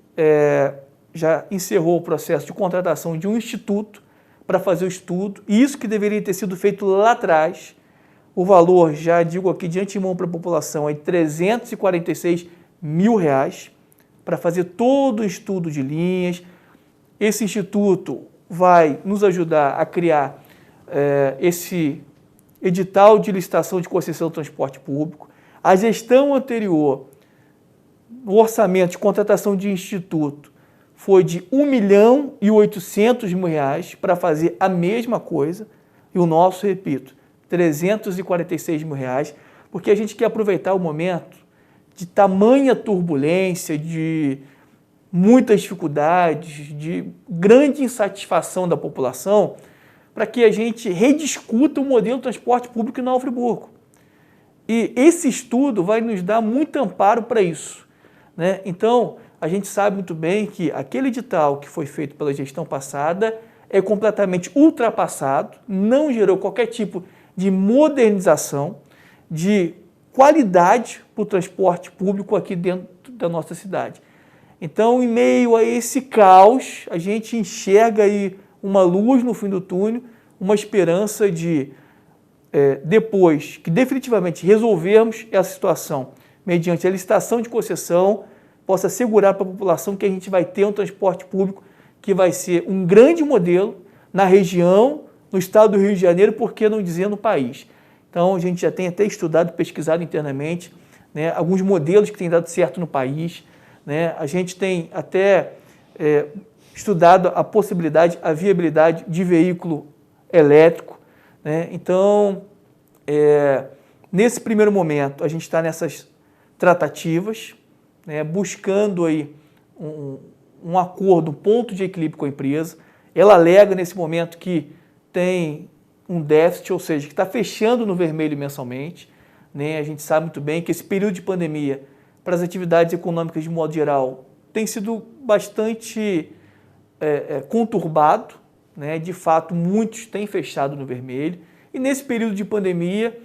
já encerrou o processo de contratação de um instituto para fazer o estudo, e isso que deveria ter sido feito lá atrás. O valor, já digo aqui de antemão para a população, é de R$346 mil para fazer todo o estudo de linhas. Esse instituto vai nos ajudar a criar esse edital de licitação de concessão do transporte público. A gestão anterior, o orçamento de contratação de instituto, foi de R$1.800.000 para fazer a mesma coisa, e o nosso, repito, R$346 mil, porque a gente quer aproveitar o momento de tamanha turbulência, de muitas dificuldades, de grande insatisfação da população, para que a gente rediscuta o modelo de transporte público em Nova Friburgo. E esse estudo vai nos dar muito amparo para isso, né? Então, a gente sabe muito bem que aquele edital que foi feito pela gestão passada é completamente ultrapassado, não gerou qualquer tipo de modernização, de qualidade para o transporte público aqui dentro da nossa cidade. Então, em meio a esse caos, a gente enxerga aí uma luz no fim do túnel, uma esperança de, depois que definitivamente resolvermos essa situação, mediante a licitação de concessão, possa assegurar para a população que a gente vai ter um transporte público que vai ser um grande modelo na região, no estado do Rio de Janeiro, por que não dizer no país. Então, a gente já tem até estudado, pesquisado internamente, né, alguns modelos que têm dado certo no país, né? A gente tem até estudado a possibilidade, a viabilidade de veículo elétrico, né? Então, nesse primeiro momento, a gente está nessas tratativas, né, buscando aí um acordo, um ponto de equilíbrio com a empresa. Ela alega nesse momento que tem um déficit, ou seja, que está fechando no vermelho mensalmente, né? A gente sabe muito bem que esse período de pandemia, para as atividades econômicas de modo geral, tem sido bastante conturbado, né? De fato, muitos têm fechado no vermelho, e nesse período de pandemia,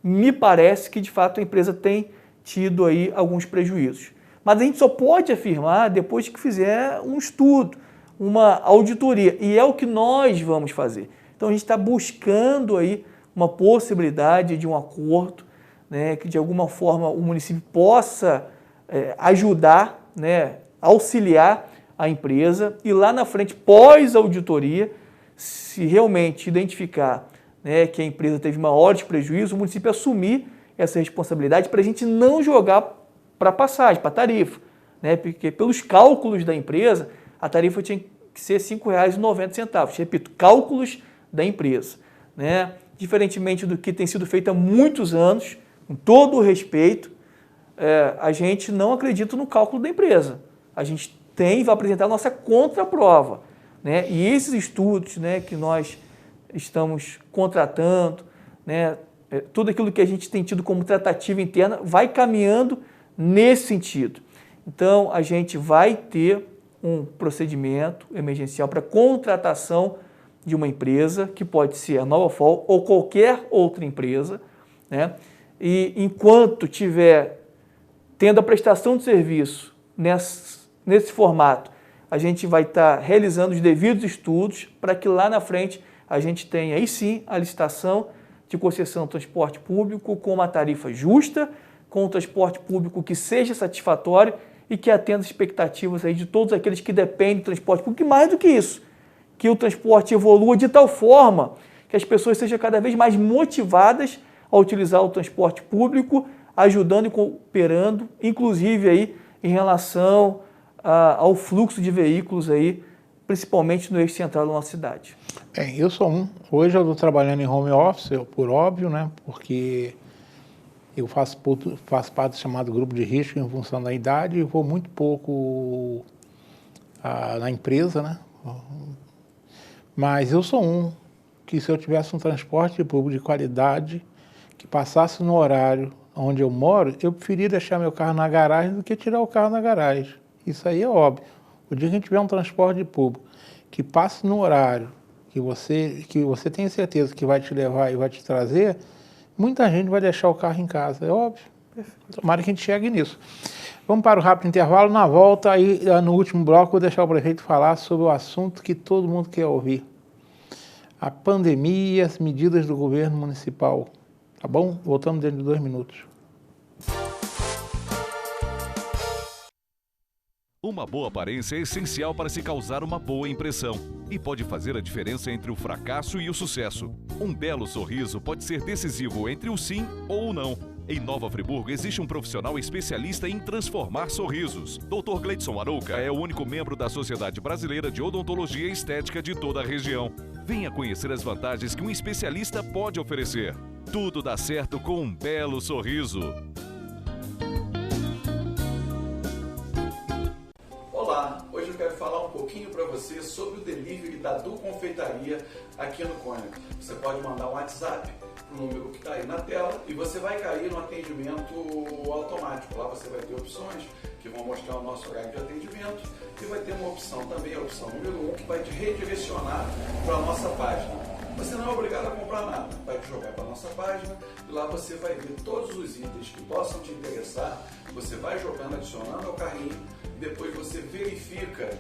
me parece que de fato a empresa tem tido aí alguns prejuízos. Mas a gente só pode afirmar depois que fizer um estudo, uma auditoria, e é o que nós vamos fazer. Então a gente está buscando aí uma possibilidade de um acordo, né, que de alguma forma o município possa ajudar, né, auxiliar a empresa, e lá na frente, pós-auditoria, se realmente identificar, né, que a empresa teve maiores prejuízos, o município assumir essa responsabilidade para a gente não jogar para passagem, para tarifa, né, porque pelos cálculos da empresa, a tarifa tinha que ser R$ 5,90. Repito, cálculos da empresa, né? Diferentemente do que tem sido feito há muitos anos, com todo o respeito, a gente não acredita no cálculo da empresa. A gente vai apresentar a nossa contraprova, né? E esses estudos, né, que nós estamos contratando, né, tudo aquilo que a gente tem tido como tratativa interna vai caminhando nesse sentido. Então, a gente vai ter um procedimento emergencial para contratação de uma empresa, que pode ser a Nova FOL ou qualquer outra empresa, né? E enquanto tiver tendo a prestação de serviço nesse formato, a gente vai estar realizando os devidos estudos para que lá na frente a gente tenha aí sim a licitação de concessão do transporte público com uma tarifa justa, com um transporte público que seja satisfatório e que atenda as expectativas aí de todos aqueles que dependem do transporte público, e mais do que isso, que o transporte evolua de tal forma que as pessoas sejam cada vez mais motivadas a utilizar o transporte público, ajudando e cooperando, inclusive aí em relação ao fluxo de veículos aí, principalmente no eixo central da nossa cidade. Bem, eu sou um. Hoje eu estou trabalhando em home office, por óbvio, né? Porque eu faço parte do chamado grupo de risco em função da idade e vou muito pouco na empresa, né? Mas eu sou um que, se eu tivesse um transporte público de qualidade, que passasse no horário onde eu moro, eu preferia deixar meu carro na garagem do que tirar o carro na garagem. Isso aí é óbvio. O dia que a gente tiver um transporte público que passe no horário que você tem certeza que vai te levar e vai te trazer, muita gente vai deixar o carro em casa, é óbvio. Tomara que a gente chegue nisso. Vamos para o rápido intervalo. Na volta, aí, no último bloco, vou deixar o prefeito falar sobre o assunto que todo mundo quer ouvir. A pandemia e as medidas do governo municipal. Tá bom? Voltamos dentro de 2 minutos. Uma boa aparência é essencial para se causar uma boa impressão e pode fazer a diferença entre o fracasso e o sucesso. Um belo sorriso pode ser decisivo entre o sim ou o não. Em Nova Friburgo existe um profissional especialista em transformar sorrisos. Dr. Gleidson Arouca é o único membro da Sociedade Brasileira de Odontologia e Estética de toda a região. Venha conhecer as vantagens que um especialista pode oferecer. Tudo dá certo com um belo sorriso. Olá, hoje eu quero falar um pouquinho para você sobre o delivery da Du Confeitaria aqui no Cônigo. Você pode mandar um WhatsApp para o número que está aí na tela e você vai cair no atendimento automático. Lá você vai ter opções que vão mostrar o nosso horário de atendimento e vai ter uma opção também, a opção número 1, que vai te redirecionar para a nossa página. Você não é obrigado a comprar nada, vai te jogar para a nossa página e lá você vai ver todos os itens que possam te interessar. Você vai jogando, adicionando ao carrinho e depois você verifica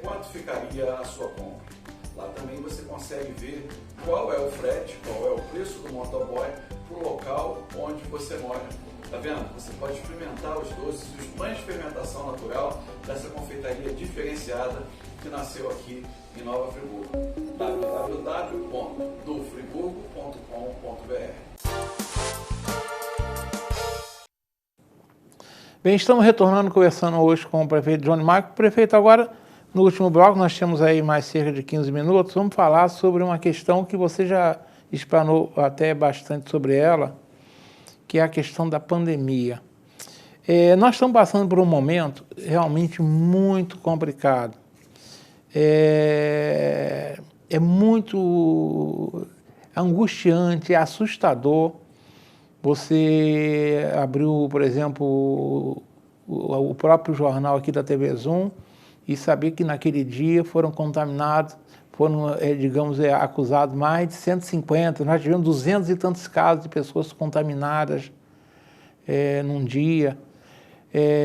quanto ficaria a sua compra. Lá também você consegue ver qual é o frete, qual é o preço do motoboy para o local onde você mora. Tá vendo? Você pode experimentar os doces, os pães de fermentação natural dessa confeitaria diferenciada que nasceu aqui em Nova Friburgo. www.dufriburgo.com.br. Bem, estamos retornando, conversando hoje com o prefeito Johnny Marco. Prefeito, agora, no último bloco, nós temos aí mais cerca de 15 minutos, vamos falar sobre uma questão que você já explanou até bastante sobre ela, que é a questão da pandemia. Nós estamos passando por um momento realmente muito complicado. É muito angustiante, é assustador. Você abriu, por exemplo, o próprio jornal aqui da TV Zoom e saber que naquele dia foram contaminados, foram, digamos, acusados mais de 150, nós tivemos 200 e tantos casos de pessoas contaminadas num dia,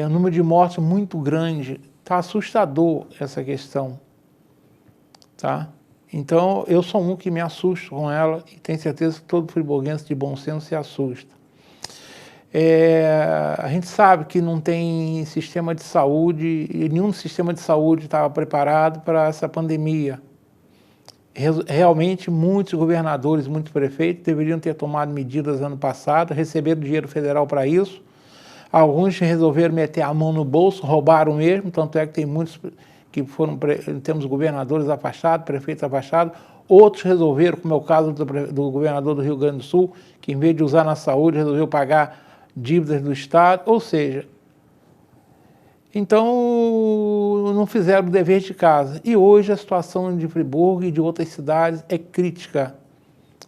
um número de mortes muito grande. Está assustador essa questão, tá? Então, eu sou um que me assusto com ela e tenho certeza que todo friburguense de bom senso se assusta. A gente sabe que não tem sistema de saúde, e nenhum sistema de saúde estava preparado para essa pandemia. Realmente, muitos governadores, muitos prefeitos deveriam ter tomado medidas ano passado, receberam dinheiro federal para isso. Alguns resolveram meter a mão no bolso, roubaram mesmo, tanto é que tem muitos que foram, temos governadores afastados, prefeitos afastados, outros resolveram, como é o caso do governador do Rio Grande do Sul, que em vez de usar na saúde, resolveu pagar dívidas do Estado, ou seja, então não fizeram o dever de casa. E hoje a situação de Friburgo e de outras cidades é crítica.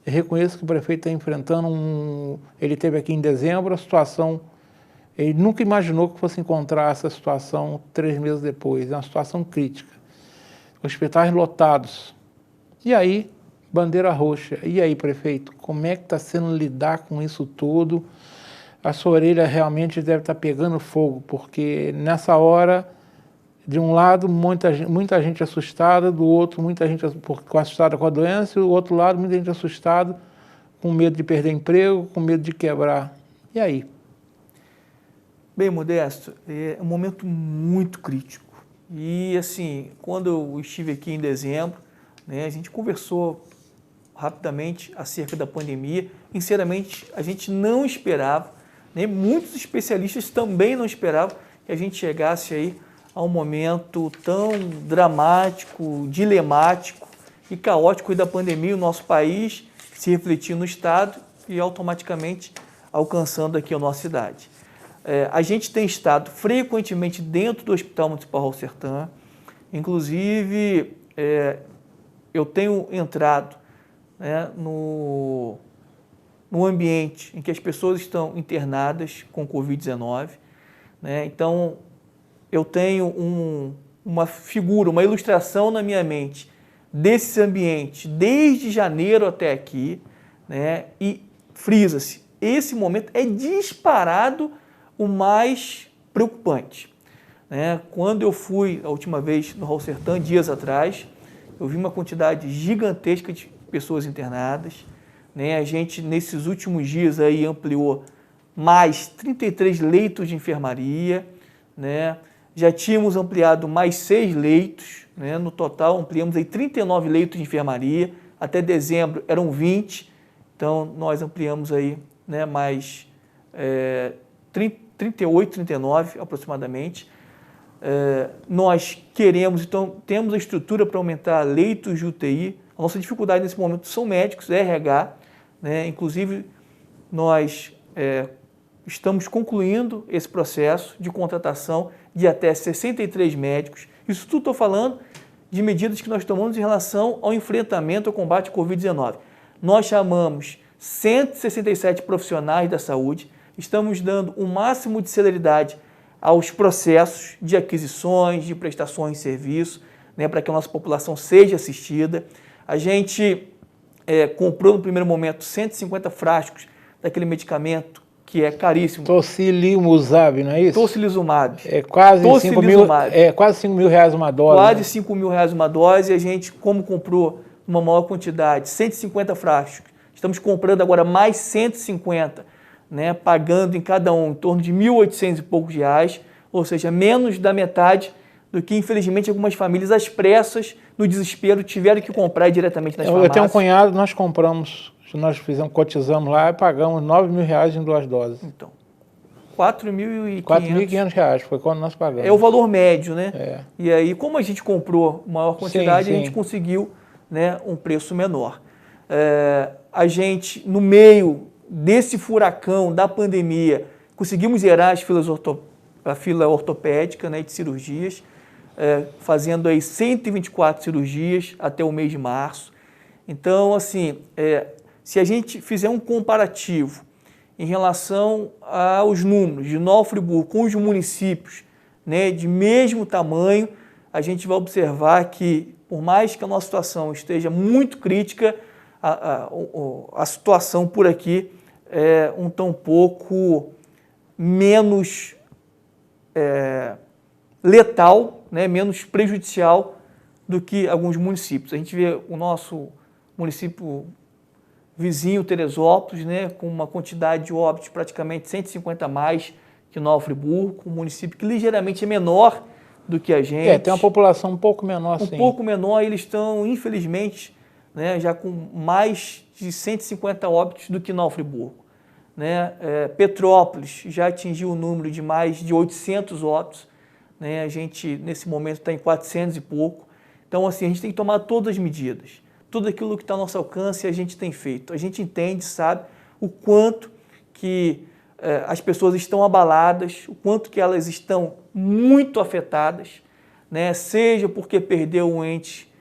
Eu reconheço que o prefeito está enfrentando ele esteve aqui em dezembro, a situação, ele nunca imaginou que fosse encontrar essa situação 3 meses depois, é uma situação crítica. Hospitais lotados. E aí, bandeira roxa. E aí, prefeito, como é que está sendo lidar com isso tudo? A sua orelha realmente deve estar pegando fogo, porque nessa hora, de um lado, muita gente assustada, do outro, muita gente assustada com a doença, e do outro lado, muita gente assustada, com medo de perder emprego, com medo de quebrar. E aí? Bem, Modesto, é um momento muito crítico. E, assim, quando eu estive aqui em dezembro, né, a gente conversou rapidamente acerca da pandemia. Sinceramente, a gente não esperava, né, muitos especialistas também não esperavam que a gente chegasse aí a um momento tão dramático, dilemático e caótico da pandemia, o nosso país se refletir no Estado e automaticamente alcançando aqui a nossa cidade. A gente tem estado frequentemente dentro do Hospital Municipal Raul Sertã, inclusive eu tenho entrado, né, num ambiente em que as pessoas estão internadas com Covid-19, né? Então, eu tenho uma figura, uma ilustração na minha mente desse ambiente desde janeiro até aqui, né? E frisa-se, esse momento é disparado o mais preocupante, né? Quando eu fui a última vez no Hall Sertã, dias atrás, eu vi uma quantidade gigantesca de pessoas internadas, né? A gente, nesses últimos dias, aí, ampliou mais 33 leitos de enfermaria, né? Já tínhamos ampliado mais 6 leitos, né? No total, ampliamos aí 39 leitos de enfermaria, até dezembro eram 20, então nós ampliamos aí, né, mais 38, 39 aproximadamente. Nós queremos, então, temos a estrutura para aumentar leitos de UTI. A nossa dificuldade nesse momento são médicos, RH, né? Inclusive, nós estamos concluindo esse processo de contratação de até 63 médicos. Isso tudo estou falando de medidas que nós tomamos em relação ao enfrentamento ao combate à Covid-19. Nós chamamos 167 profissionais da saúde, estamos dando o máximo de celeridade aos processos de aquisições, de prestações de serviço, né, para que a nossa população seja assistida. A gente comprou no primeiro momento 150 frascos daquele medicamento que é caríssimo. Tocilizumab, não é isso? Tocilizumab. É quase 5 mil reais uma dose. Quase, né? 5 mil reais uma dose. E a gente, como comprou uma maior quantidade, 150 frascos, estamos comprando agora mais 150, né, pagando em cada um em torno de 1.800 e poucos reais, ou seja, menos da metade do que, infelizmente, algumas famílias, às pressas, no desespero, tiveram que comprar diretamente nas farmácias. Eu tenho um cunhado, nós compramos, cotizamos lá e pagamos 9 mil reais em 2 doses. Então, 4.500. 4.500 reais foi quando nós pagamos. É o valor médio, né? E aí, como a gente comprou maior quantidade, sim. A gente conseguiu, né, um preço menor. A gente, no meio desse furacão da pandemia, conseguimos zerar a fila ortopédica, né, de cirurgias, fazendo aí 124 cirurgias até o mês de março. Então, assim, se a gente fizer um comparativo em relação aos números de Nova Friburgo com os municípios, né, de mesmo tamanho, a gente vai observar que, por mais que a nossa situação esteja muito crítica, a situação por aqui é um tão pouco menos letal, né, menos prejudicial do que alguns municípios. A gente vê o nosso município vizinho, Teresópolis, né, com uma quantidade de óbitos praticamente 150 a mais que Nova Friburgo, um município que ligeiramente é menor do que a gente. Tem uma população um pouco menor, sim. Um pouco menor, eles estão, infelizmente, né, já com mais de 150 óbitos do que Nova Friburgo. Né? Petrópolis já atingiu o número de mais de 800 óbitos, né? A gente, nesse momento, está em 400 e pouco. Então, assim, a gente tem que tomar todas as medidas. Tudo aquilo que está ao nosso alcance, a gente tem feito. A gente entende, sabe, o quanto que as pessoas estão abaladas, o quanto que elas estão muito afetadas, né? Seja porque perdeu um ente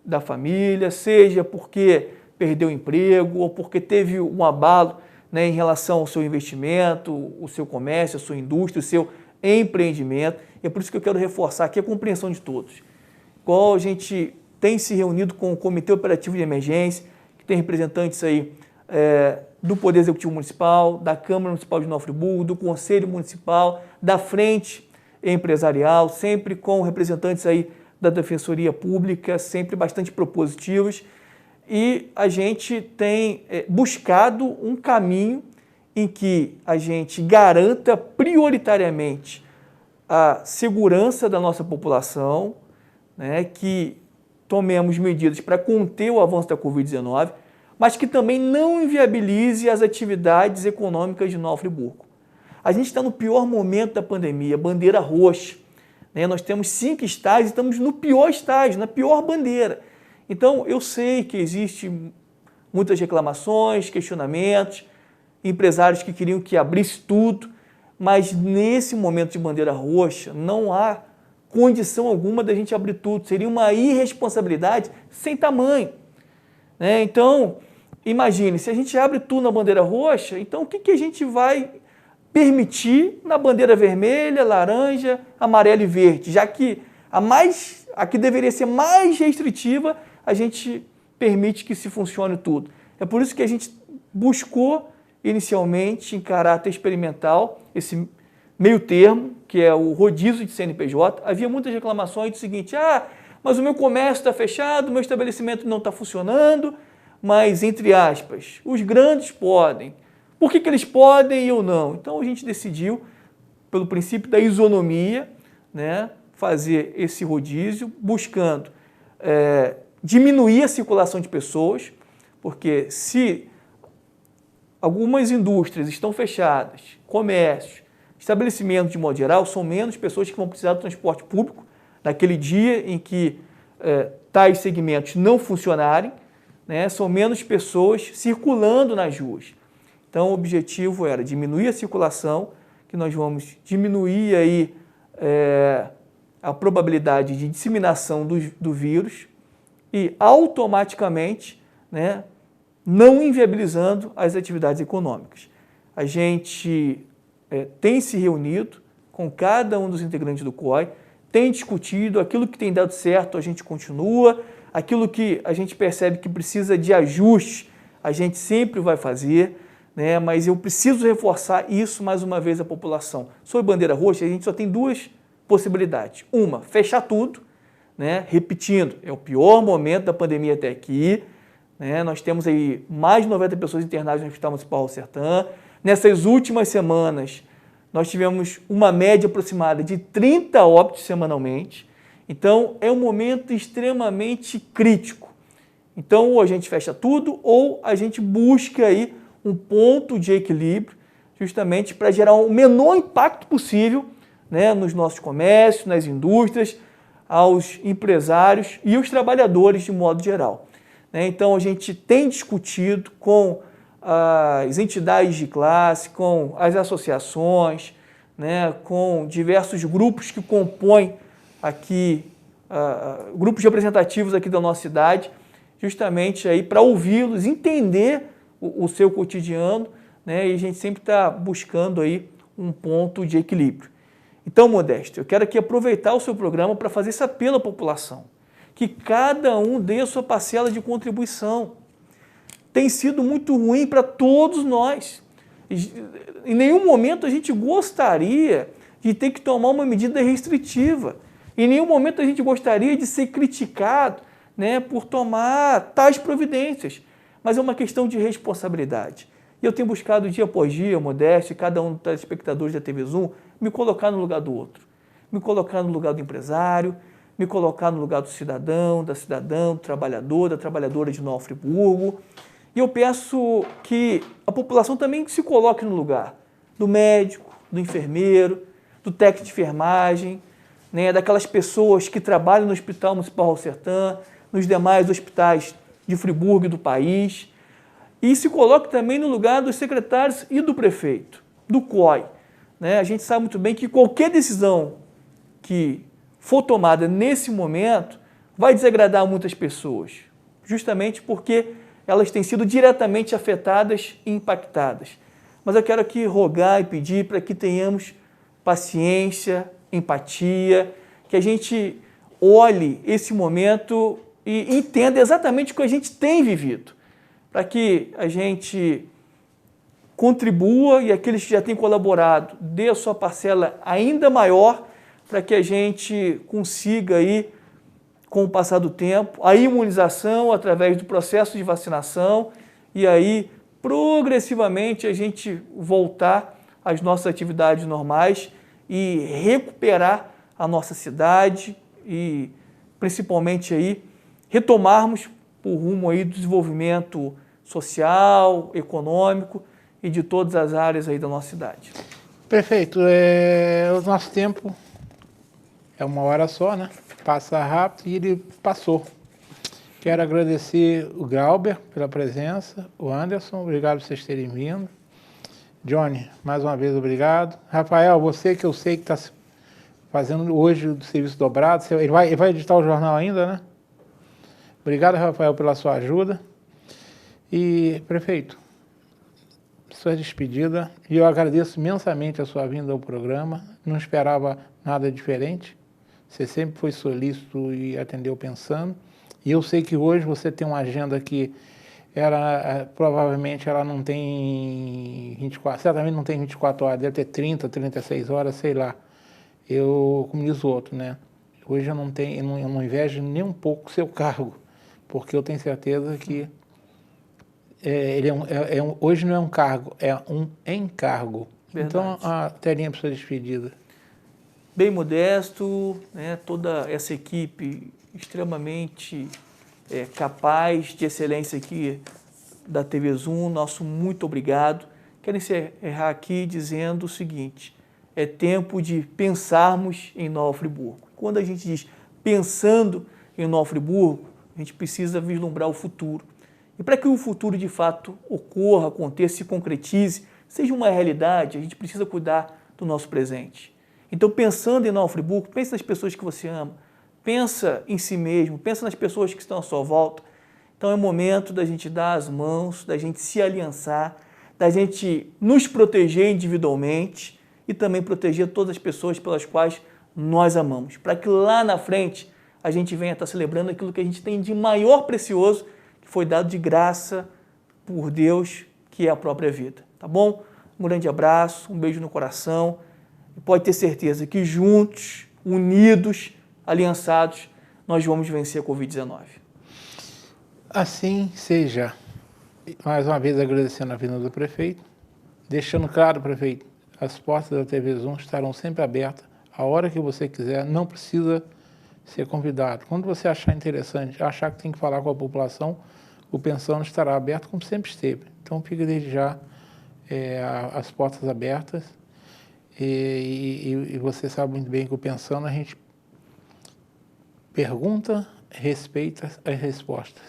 da família, seja porque perdeu o emprego ou porque teve um abalo, né, em relação ao seu investimento, o seu comércio, a sua indústria, o seu empreendimento. E é por isso que eu quero reforçar aqui a compreensão de todos. Igual a gente tem se reunido com o Comitê Operativo de Emergência, que tem representantes aí do Poder Executivo Municipal, da Câmara Municipal de Nova Friburgo, do Conselho Municipal, da Frente Empresarial, sempre com representantes aí da Defensoria Pública, sempre bastante propositivos. E a gente tem buscado um caminho em que a gente garanta prioritariamente a segurança da nossa população, né, que tomemos medidas para conter o avanço da Covid-19, mas que também não inviabilize as atividades econômicas de Nova Friburgo. A gente está no pior momento da pandemia, bandeira roxa. Né? Nós temos 5 estágios e estamos no pior estágio, na pior bandeira. Então, eu sei que existem muitas reclamações, questionamentos, empresários que queriam que abrisse tudo, mas nesse momento de bandeira roxa não há condição alguma da gente abrir tudo. Seria uma irresponsabilidade sem tamanho. Né? Então, imagine, se a gente abre tudo na bandeira roxa, então o que a gente vai permitir na bandeira vermelha, laranja, amarela e verde? Já que a que deveria ser mais restritiva, a gente permite que se funcione tudo. É por isso que a gente buscou inicialmente, em caráter experimental, esse meio termo, que é o rodízio de CNPJ. Havia muitas reclamações do seguinte: mas o meu comércio está fechado, o meu estabelecimento não está funcionando, mas, entre aspas, os grandes podem. Por que eles podem e eu não? Então a gente decidiu, pelo princípio da isonomia, né, fazer esse rodízio, buscando diminuir a circulação de pessoas, porque se algumas indústrias estão fechadas, comércios, estabelecimentos de modo geral, são menos pessoas que vão precisar do transporte público naquele dia em que tais segmentos não funcionarem, né, são menos pessoas circulando nas ruas. Então o objetivo era diminuir a circulação, que nós vamos diminuir aí a probabilidade de disseminação do vírus e automaticamente, né, não inviabilizando as atividades econômicas. A gente tem se reunido com cada um dos integrantes do COI, tem discutido aquilo que tem dado certo, a gente continua, aquilo que a gente percebe que precisa de ajuste, a gente sempre vai fazer, né? Mas eu preciso reforçar isso mais uma vez à população. Sobre bandeira roxa, a gente só tem duas possibilidades. Uma, fechar tudo, né? Repetindo, é o pior momento da pandemia até aqui, né? Nós temos aí mais de 90 pessoas internadas no Hospital Municipal Raul Sertã. Nessas últimas semanas, nós tivemos uma média aproximada de 30 óbitos semanalmente. Então, é um momento extremamente crítico. Então, ou a gente fecha tudo, ou a gente busca aí um ponto de equilíbrio, justamente para gerar o menor impacto possível, né, nos nossos comércios, nas indústrias, aos empresários e os trabalhadores de modo geral. Então, a gente tem discutido com as entidades de classe, com as associações, né, com diversos grupos que compõem aqui, grupos representativos aqui da nossa cidade, justamente aí para ouvi-los, entender o seu cotidiano, né, e a gente sempre está buscando aí um ponto de equilíbrio. Então, Modesto, eu quero aqui aproveitar o seu programa para fazer esse apelo à população, que cada um dê a sua parcela de contribuição. Tem sido muito ruim para todos nós. Em nenhum momento a gente gostaria de ter que tomar uma medida restritiva. Em nenhum momento a gente gostaria de ser criticado, né, por tomar tais providências. Mas é uma questão de responsabilidade. E eu tenho buscado dia após dia, Modesto, e cada um dos telespectadores da TV Zoom, me colocar no lugar do outro. Me colocar no lugar do empresário, me colocar no lugar do cidadão, da cidadã, do trabalhador, da trabalhadora de Nova Friburgo. E eu peço que a população também se coloque no lugar do médico, do enfermeiro, do técnico de enfermagem, né, daquelas pessoas que trabalham no Hospital Municipal Raul Sertã, nos demais hospitais de Friburgo e do país, e se coloque também no lugar dos secretários e do prefeito, do COI. A gente sabe muito bem que qualquer decisão que for tomada nesse momento vai desagradar muitas pessoas, justamente porque elas têm sido diretamente afetadas e impactadas. Mas eu quero aqui rogar e pedir para que tenhamos paciência, empatia, que a gente olhe esse momento e entenda exatamente o que a gente tem vivido, para que a gente contribua e aqueles que já têm colaborado dê a sua parcela ainda maior, para que a gente consiga aí, com o passar do tempo, a imunização através do processo de vacinação e aí, progressivamente, a gente voltar às nossas atividades normais e recuperar a nossa cidade e, principalmente, aí, retomarmos o rumo aí do desenvolvimento social, econômico e de todas as áreas aí da nossa cidade. Prefeito, o nosso tempo é 1 hora só, né? Passa rápido e ele passou. Quero agradecer o Glauber pela presença, o Anderson, obrigado por vocês terem vindo. Johnny, mais uma vez, obrigado. Rafael, você que eu sei que está fazendo hoje o serviço dobrado, ele vai editar o jornal ainda, né? Obrigado, Rafael, pela sua ajuda. E, prefeito, sua despedida, e eu agradeço imensamente a sua vinda ao programa, não esperava nada diferente, você sempre foi solícito e atendeu pensando, e eu sei que hoje você tem uma agenda que provavelmente ela não tem 24, certamente não tem 24 horas, deve ter 30, 36 horas, sei lá. Eu, como diz o outro, né? Hoje eu não invejo nem um pouco o seu cargo, porque eu tenho certeza que hoje não é um cargo, é um encargo. Verdade. Então, a telinha para sua despedida. Bem modesto, né? Toda essa equipe extremamente capaz, de excelência aqui da TV Zoom, nosso muito obrigado. Quero encerrar aqui dizendo o seguinte, é tempo de pensarmos em Nova Friburgo. Quando a gente diz pensando em Nova Friburgo, a gente precisa vislumbrar o futuro. E para que o futuro de fato ocorra, aconteça, se concretize, seja uma realidade, a gente precisa cuidar do nosso presente. Então, pensando em Nova Friburgo, pense nas pessoas que você ama, pensa em si mesmo, pensa nas pessoas que estão à sua volta. Então, é momento da gente dar as mãos, da gente se aliançar, da gente nos proteger individualmente e também proteger todas as pessoas pelas quais nós amamos, para que lá na frente a gente venha estar celebrando aquilo que a gente tem de maior precioso, que foi dado de graça por Deus, que é a própria vida. Tá bom? Um grande abraço, um beijo no coração. E pode ter certeza que juntos, unidos, aliançados, nós vamos vencer a Covid-19. Assim seja. Mais uma vez agradecendo a vinda do prefeito, deixando claro, prefeito, as portas da TV Zoom estarão sempre abertas, a hora que você quiser, não precisa ser convidado. Quando você achar interessante, achar que tem que falar com a população, o Pensando estará aberto como sempre esteve. Então fica desde já as portas abertas e você sabe muito bem que o Pensando a gente pergunta, respeita as respostas.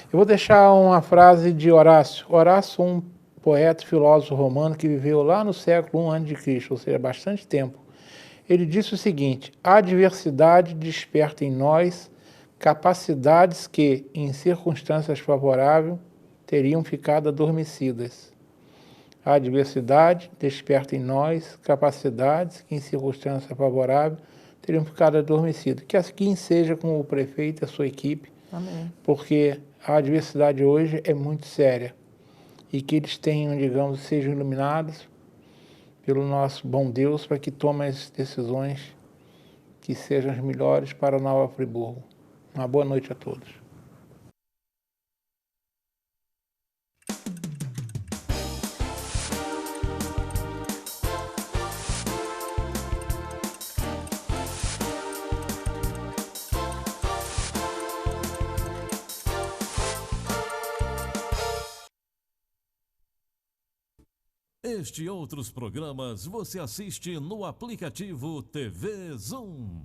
Eu vou deixar uma frase de Horácio. Horácio, um poeta e filósofo romano que viveu lá no século I a.C., ou seja, bastante tempo. Ele disse o seguinte: a adversidade desperta em nós capacidades que, em circunstâncias favoráveis, teriam ficado adormecidas. A adversidade desperta em nós capacidades que, em circunstâncias favoráveis, teriam ficado adormecidas. Que assim seja com o prefeito e a sua equipe. Amém. Porque a adversidade hoje é muito séria e que eles tenham, digamos, sejam iluminados pelo nosso bom Deus para que tomem as decisões que sejam as melhores para Nova Friburgo. Uma boa noite a todos. Este e outros programas você assiste no aplicativo TV Zoom.